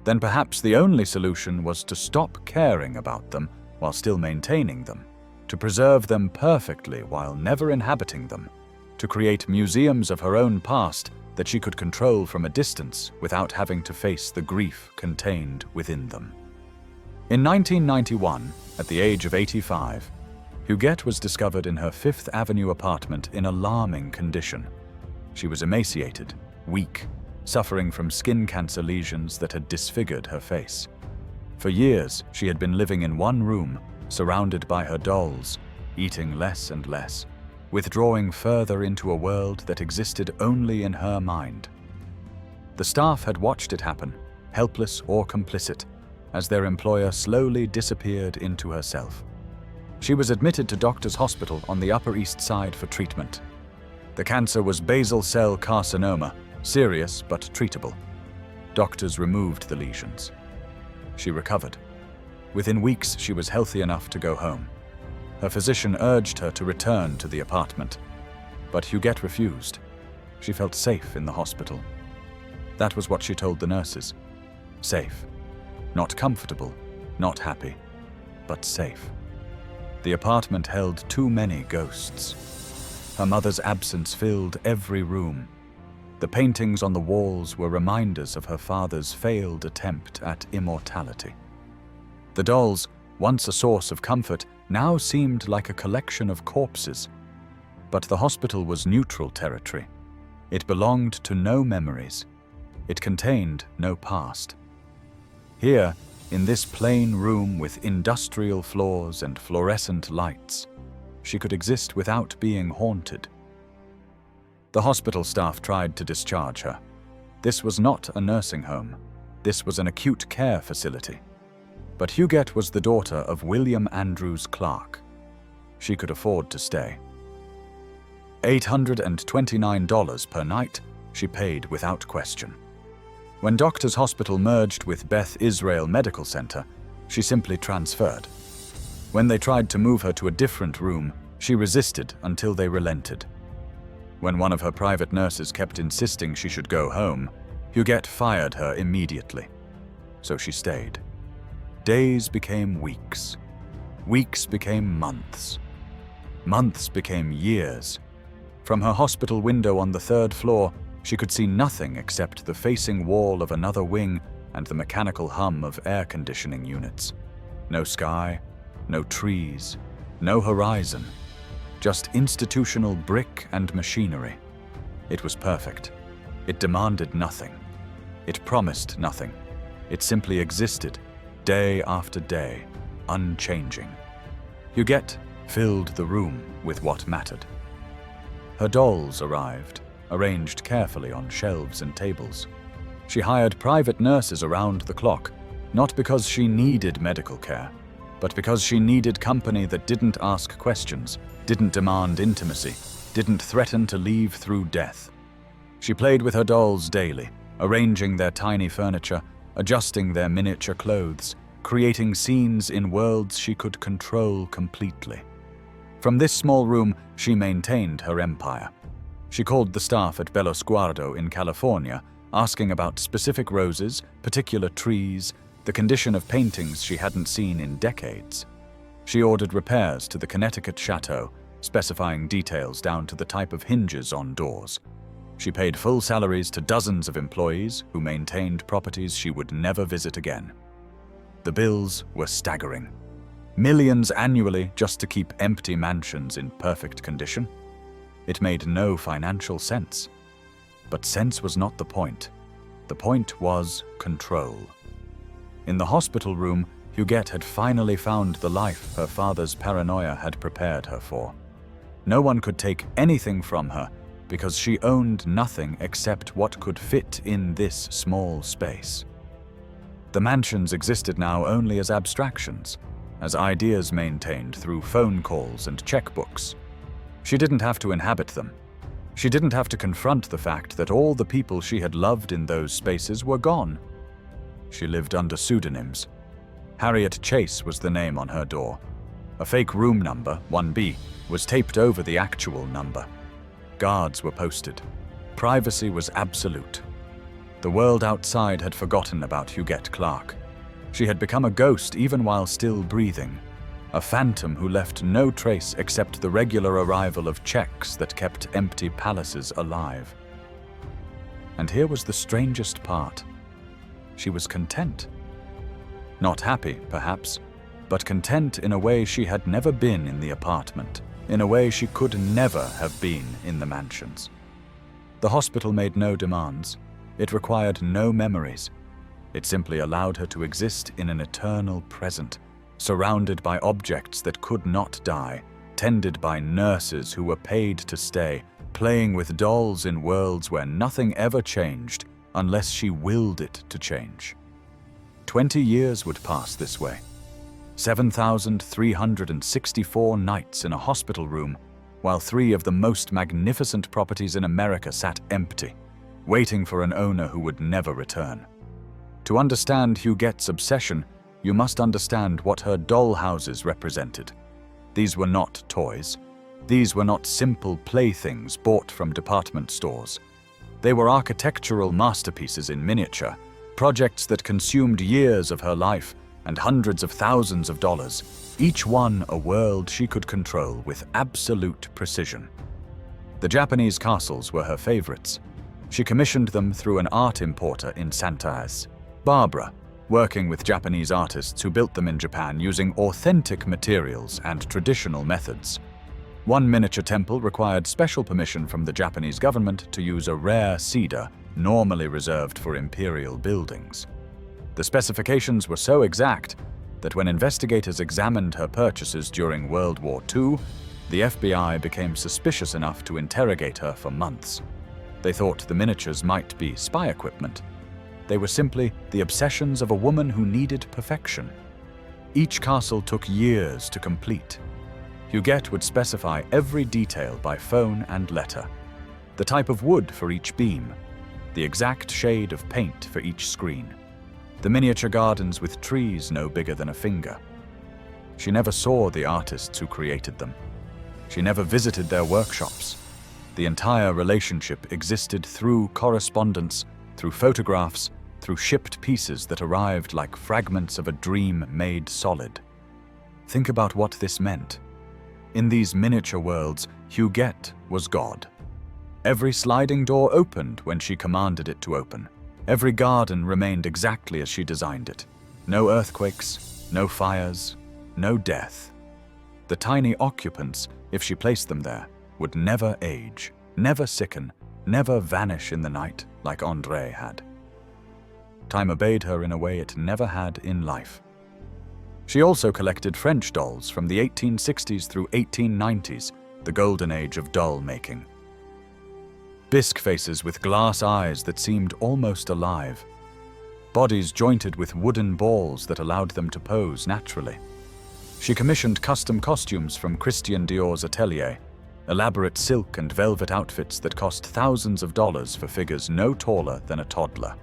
then perhaps the only solution was to stop caring about them while still maintaining them, to preserve them perfectly while never inhabiting them, to create museums of her own past that she could control from a distance without having to face the grief contained within them. In 1991, at the age of 85, Huguette was discovered in her Fifth Avenue apartment in alarming condition. She was emaciated, weak, suffering from skin cancer lesions that had disfigured her face. For years, she had been living in one room, surrounded by her dolls, eating less and less, withdrawing further into a world that existed only in her mind. The staff had watched it happen, helpless or complicit, as their employer slowly disappeared into herself. She was admitted to Doctors' Hospital on the Upper East Side for treatment. The cancer was basal cell carcinoma, serious but treatable. Doctors removed the lesions. She recovered. Within weeks, she was healthy enough to go home. Her physician urged her to return to the apartment, but Huguette refused. She felt safe in the hospital. That was what she told the nurses. Safe. Not comfortable, not happy, but safe. The apartment held too many ghosts. Her mother's absence filled every room. The paintings on the walls were reminders of her father's failed attempt at immortality. The dolls, once a source of comfort, now seemed like a collection of corpses. But the hospital was neutral territory. It belonged to no memories. It contained no past. Here, in this plain room with industrial floors and fluorescent lights, she could exist without being haunted. The hospital staff tried to discharge her. This was not a nursing home. This was an acute care facility. But Huguette was the daughter of William Andrews Clark. She could afford to stay. $829 per night she paid without question. When Doctors Hospital merged with Beth Israel Medical Center, she simply transferred. When they tried to move her to a different room, she resisted until they relented. When one of her private nurses kept insisting she should go home, Huguette fired her immediately. So she stayed. Days became weeks. Weeks became months. Months became years. From her hospital window on the 3rd floor, she could see nothing except the facing wall of another wing and the mechanical hum of air conditioning units. No sky, no trees, no horizon. Just institutional brick and machinery. It was perfect. It demanded nothing. It promised nothing. It simply existed, day after day, unchanging. Huguette filled the room with what mattered. Her dolls arrived, arranged carefully on shelves and tables. She hired private nurses around the clock, not because she needed medical care, but because she needed company that didn't ask questions, didn't demand intimacy, didn't threaten to leave through death. She played with her dolls daily, arranging their tiny furniture, adjusting their miniature clothes, creating scenes in worlds she could control completely. From this small room, she maintained her empire. She called the staff at Bello Sguardo in California, asking about specific roses, particular trees, the condition of paintings she hadn't seen in decades. She ordered repairs to the Connecticut chateau, specifying details down to the type of hinges on doors. She paid full salaries to dozens of employees who maintained properties she would never visit again. The bills were staggering. Millions annually just to keep empty mansions in perfect condition. It made no financial sense. But sense was not the point. The point was control. In the hospital room, Huguette had finally found the life her father's paranoia had prepared her for. No one could take anything from her because she owned nothing except what could fit in this small space. The mansions existed now only as abstractions, as ideas maintained through phone calls and checkbooks. She didn't have to inhabit them. She didn't have to confront the fact that all the people she had loved in those spaces were gone. She lived under pseudonyms. Harriet Chase was the name on her door. A fake room number, 1B, was taped over the actual number. Guards were posted. Privacy was absolute. The world outside had forgotten about Huguette Clark. She had become a ghost even while still breathing, a phantom who left no trace except the regular arrival of checks that kept empty palaces alive. And here was the strangest part. She was content. Not happy, perhaps, but content in a way she had never been in the apartment, in a way she could never have been in the mansions. The hospital made no demands. It required no memories. It simply allowed her to exist in an eternal present, surrounded by objects that could not die, tended by nurses who were paid to stay, playing with dolls in worlds where nothing ever changed unless she willed it to change. 20 years would pass this way. 7,364 nights in a hospital room, while 3 of the most magnificent properties in America sat empty, waiting for an owner who would never return. To understand Huguette's obsession, you must understand what her doll houses represented. These were not toys. These were not simple playthings bought from department stores. They were architectural masterpieces in miniature, projects that consumed years of her life and hundreds of thousands of dollars, each one a world she could control with absolute precision. The Japanese castles were her favorites. She commissioned them through an art importer in Santaes, Barbara, working with Japanese artists who built them in Japan using authentic materials and traditional methods. One miniature temple required special permission from the Japanese government to use a rare cedar normally reserved for imperial buildings. The specifications were so exact that when investigators examined her purchases during World War II, the FBI became suspicious enough to interrogate her for months. They thought the miniatures might be spy equipment. They were simply the obsessions of a woman who needed perfection. Each castle took years to complete. Huguette would specify every detail by phone and letter. The type of wood for each beam, the exact shade of paint for each screen, the miniature gardens with trees no bigger than a finger. She never saw the artists who created them. She never visited their workshops. The entire relationship existed through correspondence, through photographs, through shipped pieces that arrived like fragments of a dream made solid. Think about what this meant. In these miniature worlds, Huguette was God. Every sliding door opened when she commanded it to open. Every garden remained exactly as she designed it. No earthquakes, no fires, no death. The tiny occupants, if she placed them there, would never age, never sicken, never vanish in the night like André had. Time obeyed her in a way it never had in life. She also collected French dolls from the 1860s through 1890s, the golden age of doll making. Bisque faces with glass eyes that seemed almost alive. Bodies jointed with wooden balls that allowed them to pose naturally. She commissioned custom costumes from Christian Dior's atelier, elaborate silk and velvet outfits that cost thousands of dollars for figures no taller than a toddler.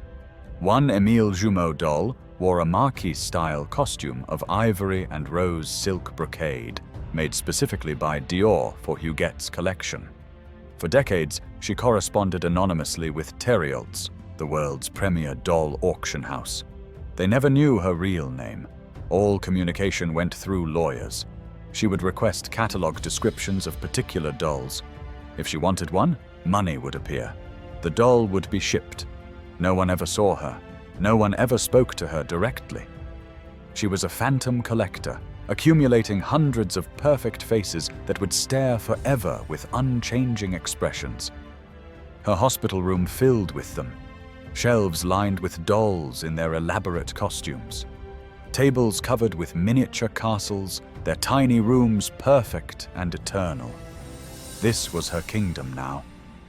One Émile Jumeau doll wore a Marquise-style costume of ivory and rose silk brocade, made specifically by Dior for Huguette's collection. For decades, she corresponded anonymously with Thériault's, the world's premier doll auction house. They never knew her real name. All communication went through lawyers. She would request catalog descriptions of particular dolls. If she wanted one, money would appear. The doll would be shipped. No one ever saw her. No one ever spoke to her directly. She was a phantom collector, accumulating hundreds of perfect faces that would stare forever with unchanging expressions. Her hospital room filled with them, shelves lined with dolls in their elaborate costumes, tables covered with miniature castles, their tiny rooms perfect and eternal. This was her kingdom now,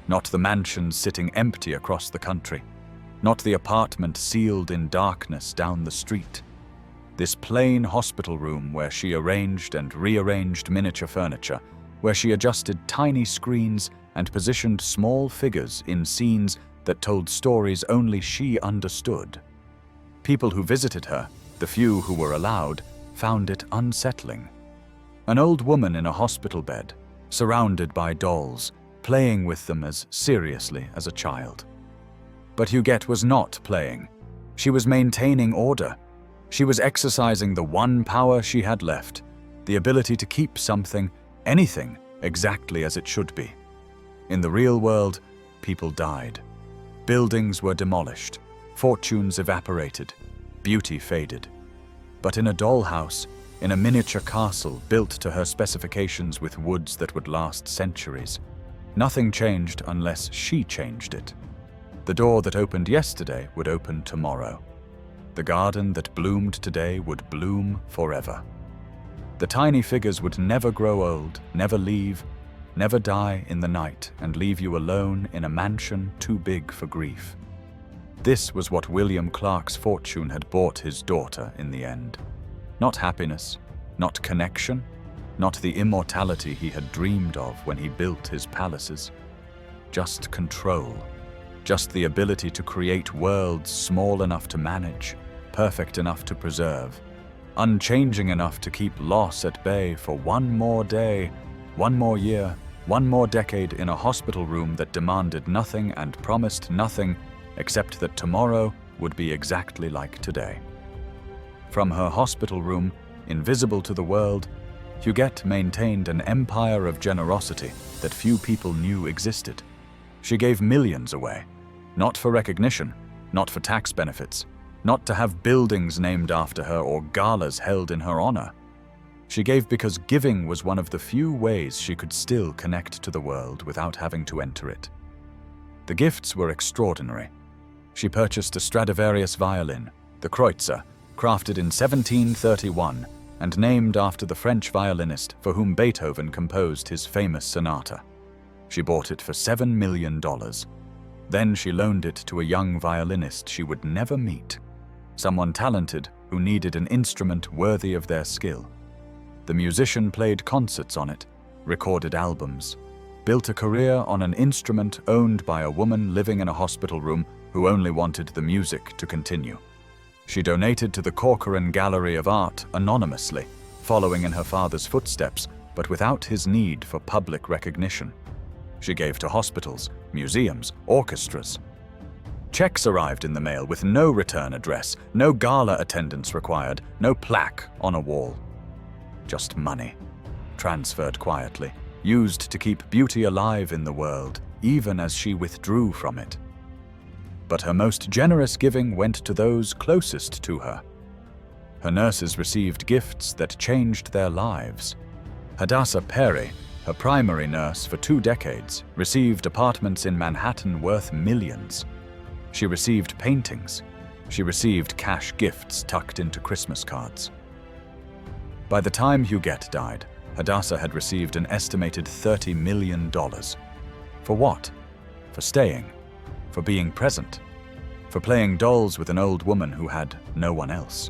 not the mansions sitting empty across the country. Not the apartment sealed in darkness down the street. This plain hospital room where she arranged and rearranged miniature furniture, where she adjusted tiny screens and positioned small figures in scenes that told stories only she understood. People who visited her, the few who were allowed, found it unsettling. An old woman in a hospital bed, surrounded by dolls, playing with them as seriously as a child. But Huguette was not playing. She was maintaining order. She was exercising the one power she had left, the ability to keep something, anything, exactly as it should be. In the real world, people died. Buildings were demolished. Fortunes evaporated. Beauty faded. But in a dollhouse, in a miniature castle built to her specifications with woods that would last centuries, nothing changed unless she changed it. The door that opened yesterday would open tomorrow. The garden that bloomed today would bloom forever. The tiny figures would never grow old, never leave, never die in the night and leave you alone in a mansion too big for grief. This was what William Clark's fortune had bought his daughter in the end. Not happiness, not connection, not the immortality he had dreamed of when he built his palaces. Just control. Just the ability to create worlds small enough to manage, perfect enough to preserve, unchanging enough to keep loss at bay for one more day, one more year, one more decade in a hospital room that demanded nothing and promised nothing except that tomorrow would be exactly like today. From her hospital room, invisible to the world, Huguette maintained an empire of generosity that few people knew existed. She gave millions away. Not for recognition, not for tax benefits, not to have buildings named after her or galas held in her honor. She gave because giving was one of the few ways she could still connect to the world without having to enter it. The gifts were extraordinary. She purchased a Stradivarius violin, the Kreutzer, crafted in 1731 and named after the French violinist for whom Beethoven composed his famous sonata. She bought it for $7 million. Then she loaned it to a young violinist she would never meet, someone talented who needed an instrument worthy of their skill. The musician played concerts on it, recorded albums. built a career on an instrument owned by a woman living in a hospital room who only wanted the music to continue. She donated to the Corcoran Gallery of Art anonymously, following in her father's footsteps, but without his need for public recognition. She gave to hospitals, museums, orchestras. Checks arrived in the mail with no return address, no gala attendance required, no plaque on a wall. Just money, transferred quietly, used to keep beauty alive in the world, even as she withdrew from it. But her most generous giving went to those closest to her. Her nurses received gifts that changed their lives. Hadassah Perry, her primary nurse for 2 decades, received apartments in Manhattan worth millions. She received paintings. She received cash gifts tucked into Christmas cards. By the time Huguette died, Hadassah had received an estimated $30 million. For what? For staying. For being present. For playing dolls with an old woman who had no one else.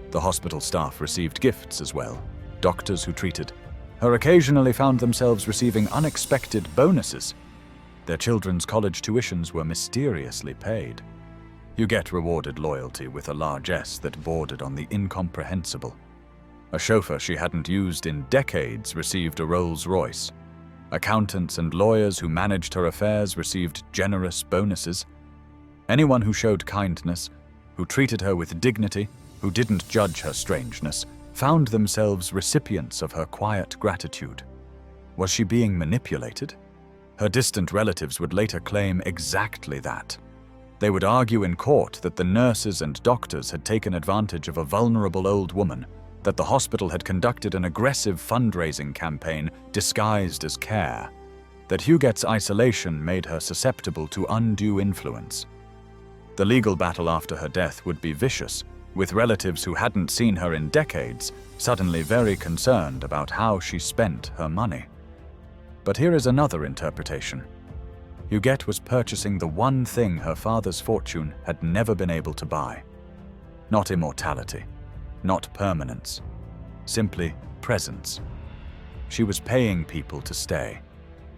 The hospital staff received gifts as well. Doctors who treated her occasionally found themselves receiving unexpected bonuses. Their children's college tuitions were mysteriously paid. Huguette rewarded loyalty with a largesse that bordered on the incomprehensible. A chauffeur she hadn't used in decades received a Rolls-Royce. Accountants and lawyers who managed her affairs received generous bonuses. Anyone who showed kindness, who treated her with dignity, who didn't judge her strangeness, found themselves recipients of her quiet gratitude. Was she being manipulated? Her distant relatives would later claim exactly that. They would argue in court that the nurses and doctors had taken advantage of a vulnerable old woman, that the hospital had conducted an aggressive fundraising campaign disguised as care, that Huguette's isolation made her susceptible to undue influence. The legal battle after her death would be vicious, with relatives who hadn't seen her in decades suddenly very concerned about how she spent her money. But here is another interpretation. Huguette was purchasing the one thing her father's fortune had never been able to buy. Not immortality, not permanence, simply presence. She was paying people to stay,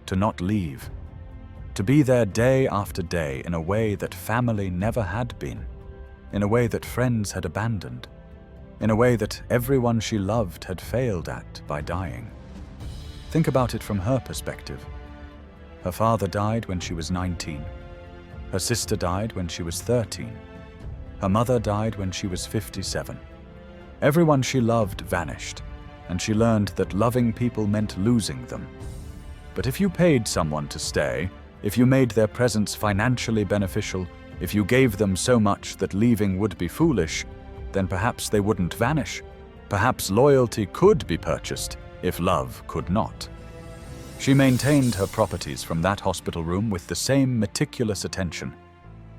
to not leave, to be there day after day in a way that family never had been, in a way that friends had abandoned, in a way that everyone she loved had failed at by dying. Think about it from her perspective. Her father died when she was 19. Her sister died when she was 13. Her mother died when she was 57. Everyone she loved vanished, and she learned that loving people meant losing them. But if you paid someone to stay, if you made their presence financially beneficial, if you gave them so much that leaving would be foolish, then perhaps they wouldn't vanish. Perhaps loyalty could be purchased, if love could not. She maintained her properties from that hospital room with the same meticulous attention.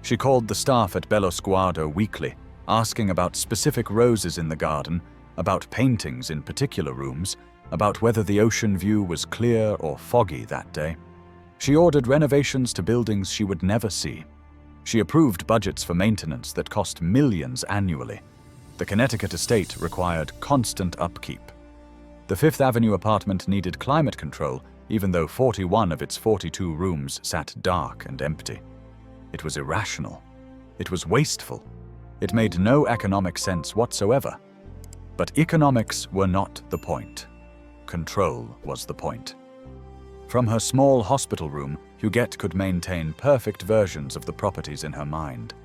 She called the staff at Bello Sguardo weekly, asking about specific roses in the garden, about paintings in particular rooms, about whether the ocean view was clear or foggy that day. She ordered renovations to buildings she would never see. She approved budgets for maintenance that cost millions annually. The Connecticut estate required constant upkeep. The Fifth Avenue apartment needed climate control, even though 41 of its 42 rooms sat dark and empty. It was irrational. It was wasteful. It made no economic sense whatsoever. But economics were not the point. Control was the point. From her small hospital room, Huguette could maintain perfect versions of the properties in her mind.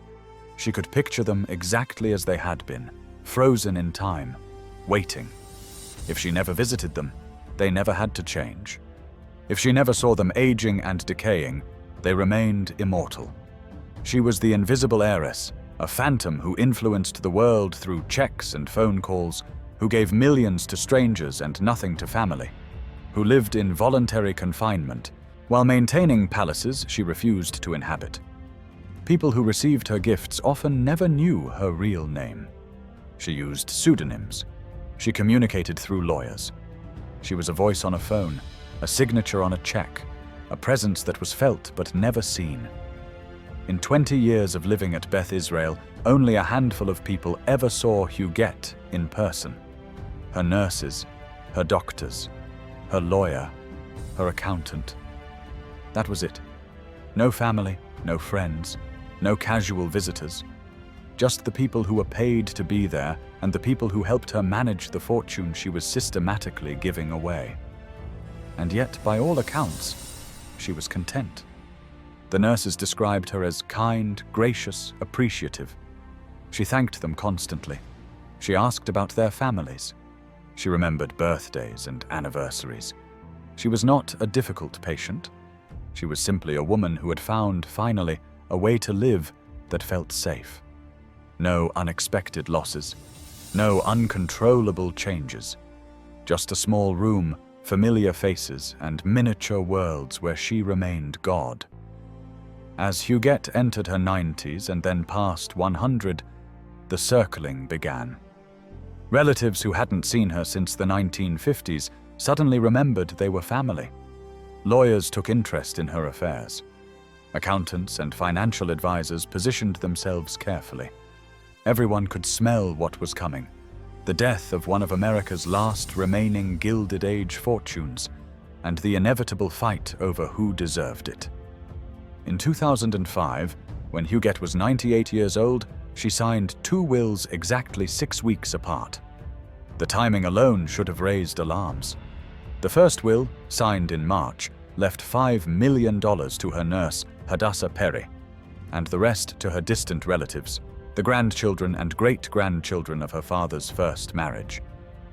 She could picture them exactly as they had been, frozen in time, waiting. If she never visited them, they never had to change. If she never saw them aging and decaying, they remained immortal. She was the invisible heiress, a phantom who influenced the world through checks and phone calls, who gave millions to strangers and nothing to family, who lived in voluntary confinement, while maintaining palaces she refused to inhabit. People who received her gifts often never knew her real name. She used pseudonyms. She communicated through lawyers. She was a voice on a phone, a signature on a check, a presence that was felt but never seen. In 20 years of living at Beth Israel, only a handful of people ever saw Huguette in person. Her nurses, her doctors, her lawyer, her accountant. That was it. No family, no friends, no casual visitors. Just the people who were paid to be there and the people who helped her manage the fortune she was systematically giving away. And yet, by all accounts, she was content. The nurses described her as kind, gracious, appreciative. She thanked them constantly. She asked about their families. She remembered birthdays and anniversaries. She was not a difficult patient. She was simply a woman who had found, finally, a way to live that felt safe. No unexpected losses, no uncontrollable changes. Just a small room, familiar faces, and miniature worlds where she remained God. As Huguette entered her 90s and then passed 100, the circling began. Relatives who hadn't seen her since the 1950s suddenly remembered they were family. Lawyers took interest in her affairs. Accountants and financial advisors positioned themselves carefully. Everyone could smell what was coming: the death of one of America's last remaining Gilded Age fortunes, and the inevitable fight over who deserved it. In 2005, when Huguette was 98 years old, she signed 2 wills exactly 6 weeks apart. The timing alone should have raised alarms. The first will, signed in March, left $5 million to her nurse, Hadassah Perry, and the rest to her distant relatives, the grandchildren and great-grandchildren of her father's first marriage.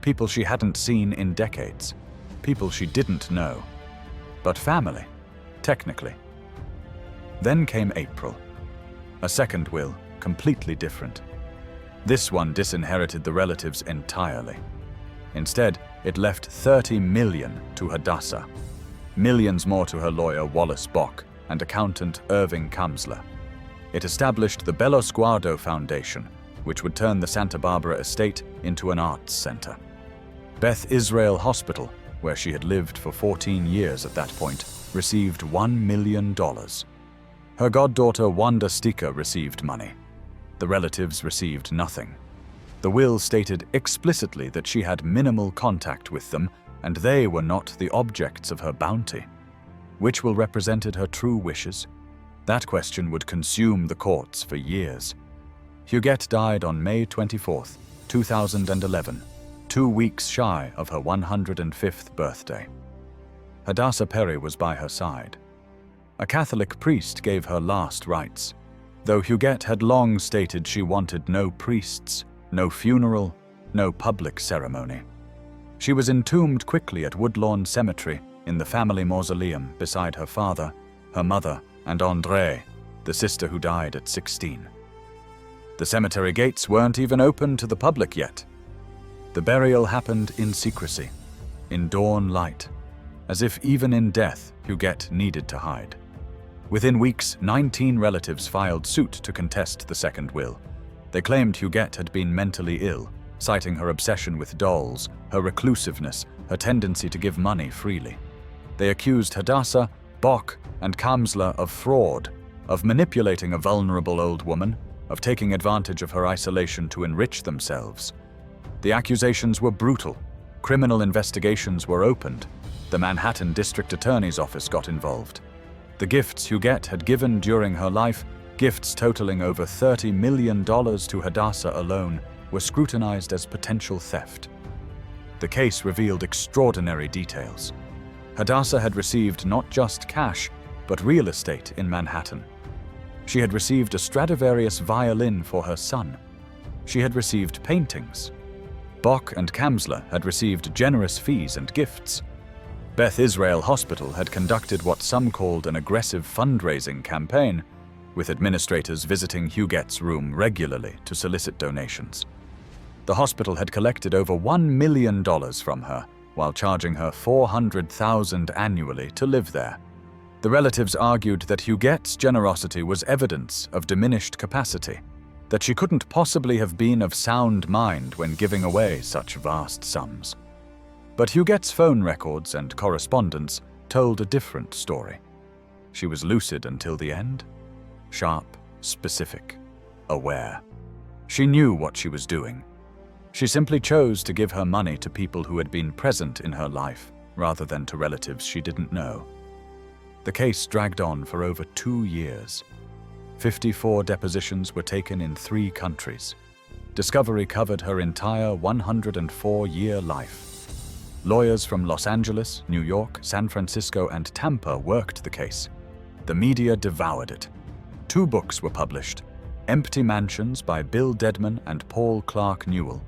People she hadn't seen in decades. People she didn't know. But family, technically. Then came April. A second will, completely different. This one disinherited the relatives entirely. Instead, it left $30 million to Hadassah, millions more to her lawyer Wallace Bock and accountant Irving Kamsler. It established the Bellos Guardo Foundation, which would turn the Santa Barbara estate into an arts center. Beth Israel Hospital, where she had lived for 14 years at that point, received $1 million. Her goddaughter Wanda Stika received money. The relatives received nothing. The will stated explicitly that she had minimal contact with them, and they were not the objects of her bounty. Which will represented her true wishes? That question would consume the courts for years. Huguette died on May 24, 2011, 2 weeks shy of her 105th birthday. Hadassah Perry was by her side. A Catholic priest gave her last rites, though Huguette had long stated she wanted no priests, no funeral, no public ceremony. She was entombed quickly at Woodlawn Cemetery in the family mausoleum beside her father, her mother, and Andrée, the sister who died at 16. The cemetery gates weren't even open to the public yet. The burial happened in secrecy, in dawn light, as if even in death Huguette needed to hide. Within weeks, 19 relatives filed suit to contest the second will. They claimed Huguette had been mentally ill, citing her obsession with dolls, her reclusiveness, her tendency to give money freely. They accused Hadassah, Bock, and Kamsler of fraud, of manipulating a vulnerable old woman, of taking advantage of her isolation to enrich themselves. The accusations were brutal. Criminal investigations were opened. The Manhattan District Attorney's Office got involved. The gifts Huguette had given during her life, gifts totaling over $30 million to Hadassah alone, were scrutinized as potential theft. The case revealed extraordinary details. Hadassah had received not just cash, but real estate in Manhattan. She had received a Stradivarius violin for her son. She had received paintings. Bock and Kamsler had received generous fees and gifts. Beth Israel Hospital had conducted what some called an aggressive fundraising campaign, with administrators visiting Huguette's room regularly to solicit donations. The hospital had collected over $1 million from her, while charging her $400,000 annually to live there. The relatives argued that Huguette's generosity was evidence of diminished capacity, that she couldn't possibly have been of sound mind when giving away such vast sums. But Huguette's phone records and correspondence told a different story. She was lucid until the end, sharp, specific, aware. She knew what she was doing. She simply chose to give her money to people who had been present in her life, rather than to relatives she didn't know. The case dragged on for over 2 years. 54 depositions were taken in 3 countries. Discovery covered her entire 104-year life. Lawyers from Los Angeles, New York, San Francisco, and Tampa worked the case. The media devoured it. 2 books were published: Empty Mansions by Bill Dedman and Paul Clark Newell,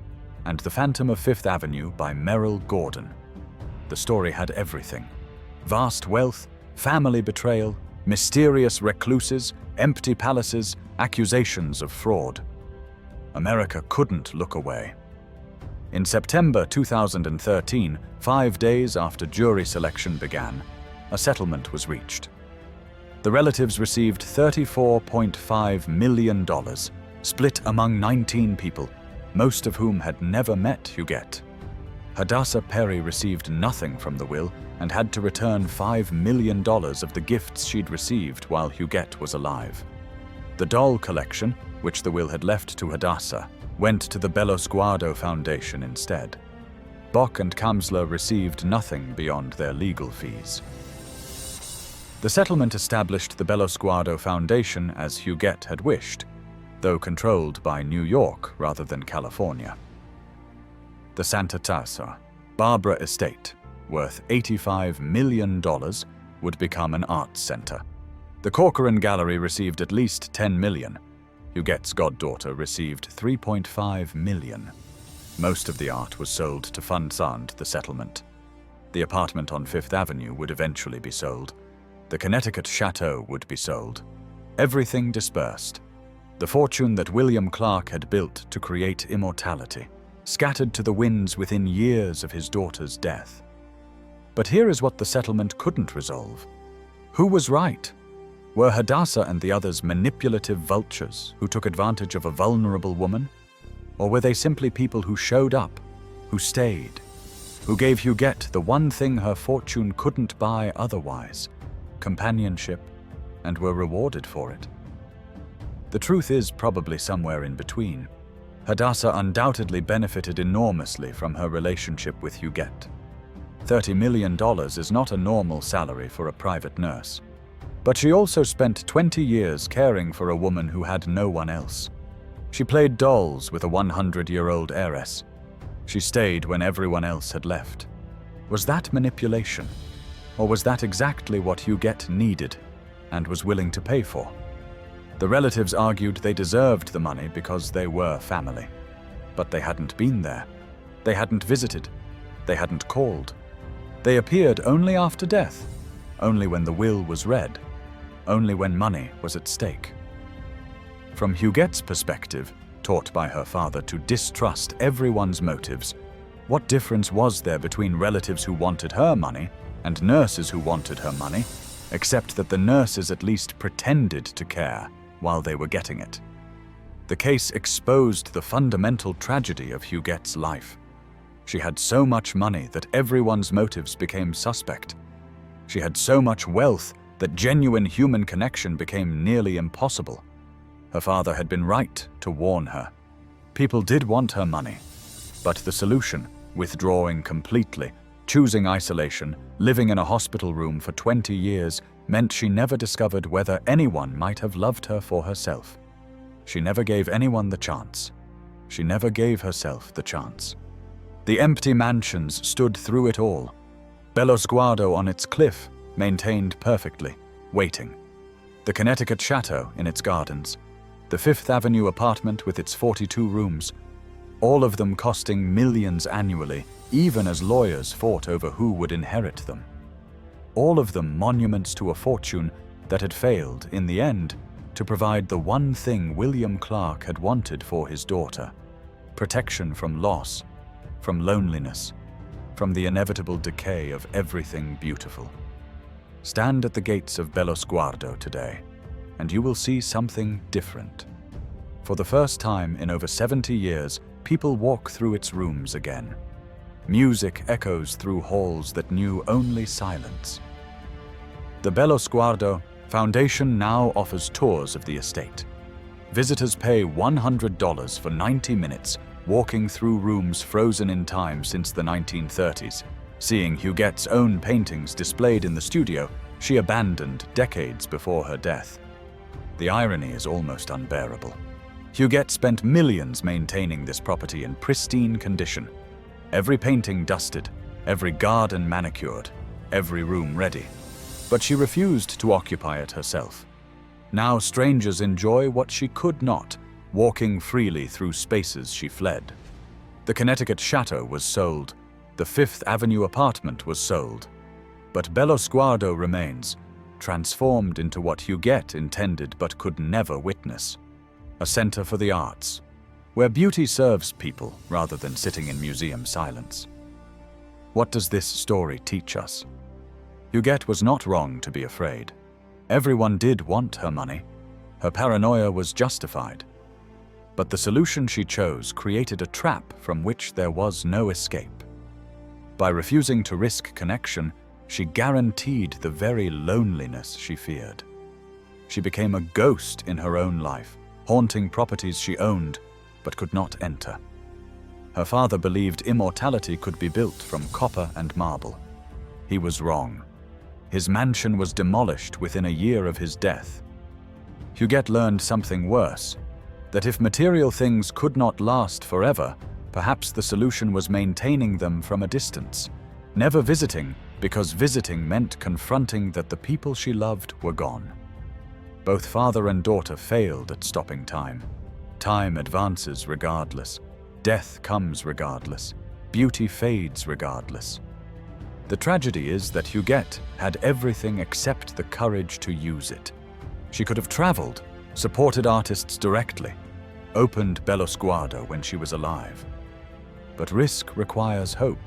and The Phantom of Fifth Avenue by Merrill Gordon. The story had everything: vast wealth, family betrayal, mysterious recluses, empty palaces, accusations of fraud. America couldn't look away. In September 2013, 5 days after jury selection began, a settlement was reached. The relatives received $34.5 million, split among 19 people, most of whom had never met Huguette. Hadassah Perry received nothing from the will and had to return $5 million of the gifts she'd received while Huguette was alive. The doll collection, which the will had left to Hadassah, went to the Bello-Sguardo Foundation instead. Bock and Kamsler received nothing beyond their legal fees. The settlement established the Bello-Sguardo Foundation as Huguette had wished, though controlled by New York rather than California. The Santa Tassa Barbara estate, worth $85 million, would become an arts center. The Corcoran Gallery received at least $10 million. Huguette's goddaughter received $3.5 million. Most of the art was sold to fund the settlement. The apartment on Fifth Avenue would eventually be sold. The Connecticut chateau would be sold. Everything dispersed. The fortune that William Clark had built to create immortality, scattered to the winds within years of his daughter's death. But here is what the settlement couldn't resolve. Who was right? Were Hadassah and the others manipulative vultures who took advantage of a vulnerable woman? Or were they simply people who showed up, who stayed, who gave Huguette the one thing her fortune couldn't buy otherwise: companionship, and were rewarded for it? The truth is probably somewhere in between. Hadassah undoubtedly benefited enormously from her relationship with Huguette. $30 million is not a normal salary for a private nurse. But she also spent 20 years caring for a woman who had no one else. She played dolls with a 100-year-old heiress. She stayed when everyone else had left. Was that manipulation? Or was that exactly what Huguette needed and was willing to pay for? The relatives argued they deserved the money because they were family. But they hadn't been there. They hadn't visited. They hadn't called. They appeared only after death, only when the will was read, only when money was at stake. From Huguette's perspective, taught by her father to distrust everyone's motives, what difference was there between relatives who wanted her money and nurses who wanted her money, except that the nurses at least pretended to care while they were getting it? The case exposed the fundamental tragedy of Huguette's life. She had so much money that everyone's motives became suspect. She had so much wealth that genuine human connection became nearly impossible. Her father had been right to warn her. People did want her money, but the solution, withdrawing completely, choosing isolation, living in a hospital room for 20 years, meant she never discovered whether anyone might have loved her for herself. She never gave anyone the chance. She never gave herself the chance. The empty mansions stood through it all. Bello-Sguardo on its cliff, maintained perfectly, waiting. The Connecticut chateau in its gardens. The Fifth Avenue apartment with its 42 rooms. All of them costing millions annually, even as lawyers fought over who would inherit them. All of them monuments to a fortune that had failed, in the end, to provide the one thing William Clark had wanted for his daughter: protection from loss, from loneliness, from the inevitable decay of everything beautiful. Stand at the gates of Bello-Sguardo today, and you will see something different. For the first time in over 70 years, people walk through its rooms again. Music echoes through halls that knew only silence. The Bello-Sguardo Foundation now offers tours of the estate. Visitors pay $100 for 90 minutes, walking through rooms frozen in time since the 1930s, Seeing Huguette's own paintings displayed in the studio, she abandoned decades before her death. The irony is almost unbearable. Huguette spent millions maintaining this property in pristine condition. Every painting dusted, every garden manicured, every room ready. But she refused to occupy it herself. Now strangers enjoy what she could not, walking freely through spaces she fled. The Connecticut chateau was sold. The Fifth Avenue apartment was sold. But Bello Sguardo remains, transformed into what Huguette intended but could never witness. A center for the arts, where beauty serves people rather than sitting in museum silence. What does this story teach us? Huguette was not wrong to be afraid. Everyone did want her money. Her paranoia was justified. But the solution she chose created a trap from which there was no escape. By refusing to risk connection, she guaranteed the very loneliness she feared. She became a ghost in her own life, haunting properties she owned but could not enter. Her father believed immortality could be built from copper and marble. He was wrong. His mansion was demolished within a year of his death. Huguette learned something worse, that if material things could not last forever, perhaps the solution was maintaining them from a distance, never visiting, because visiting meant confronting that the people she loved were gone. Both father and daughter failed at stopping time. Time advances regardless. Death comes regardless. Beauty fades regardless. The tragedy is that Huguette had everything except the courage to use it. She could have traveled, supported artists directly, opened Bello Sguardo when she was alive. But risk requires hope,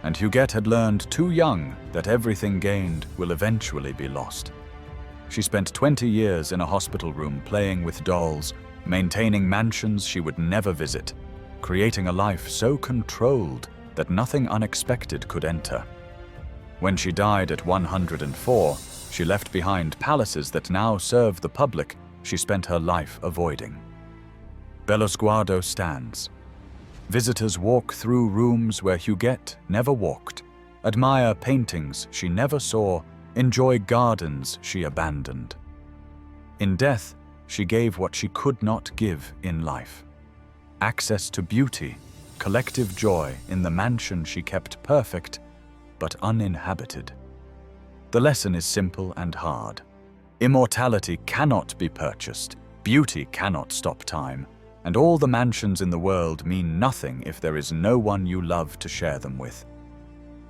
and Huguette had learned too young that everything gained will eventually be lost. She spent 20 years in a hospital room playing with dolls, maintaining mansions she would never visit, creating a life so controlled that nothing unexpected could enter. When she died at 104, she left behind palaces that now serve the public she spent her life avoiding. Bello Sguardo stands. Visitors walk through rooms where Huguette never walked, admire paintings she never saw, enjoy gardens she abandoned. In death, she gave what she could not give in life: access to beauty, collective joy in the mansion she kept perfect but uninhabited. The lesson is simple and hard. Immortality cannot be purchased, beauty cannot stop time, and all the mansions in the world mean nothing if there is no one you love to share them with.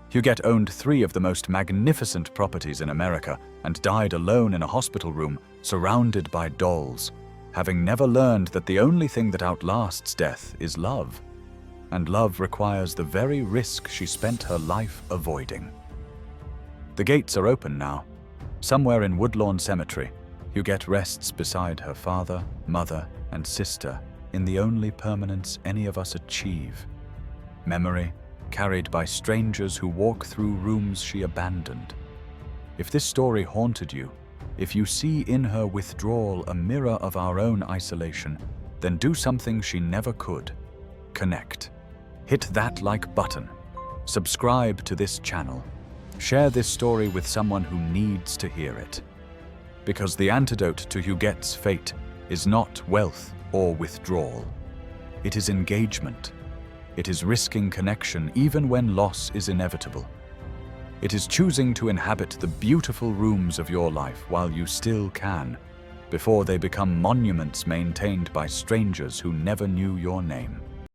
Huguette owned 3 of the most magnificent properties in America and died alone in a hospital room, surrounded by dolls, having never learned that the only thing that outlasts death is love. And love requires the very risk she spent her life avoiding. The gates are open now. Somewhere in Woodlawn Cemetery, Huguette rests beside her father, mother, and sister in the only permanence any of us achieve: memory, carried by strangers who walk through rooms she abandoned. If this story haunted you, if you see in her withdrawal a mirror of our own isolation, then do something she never could: connect. Hit that like button. Subscribe to this channel. Share this story with someone who needs to hear it. Because the antidote to Huguette's fate is not wealth or withdrawal. It is engagement. It is risking connection even when loss is inevitable. It is choosing to inhabit the beautiful rooms of your life while you still can, before they become monuments maintained by strangers who never knew your name.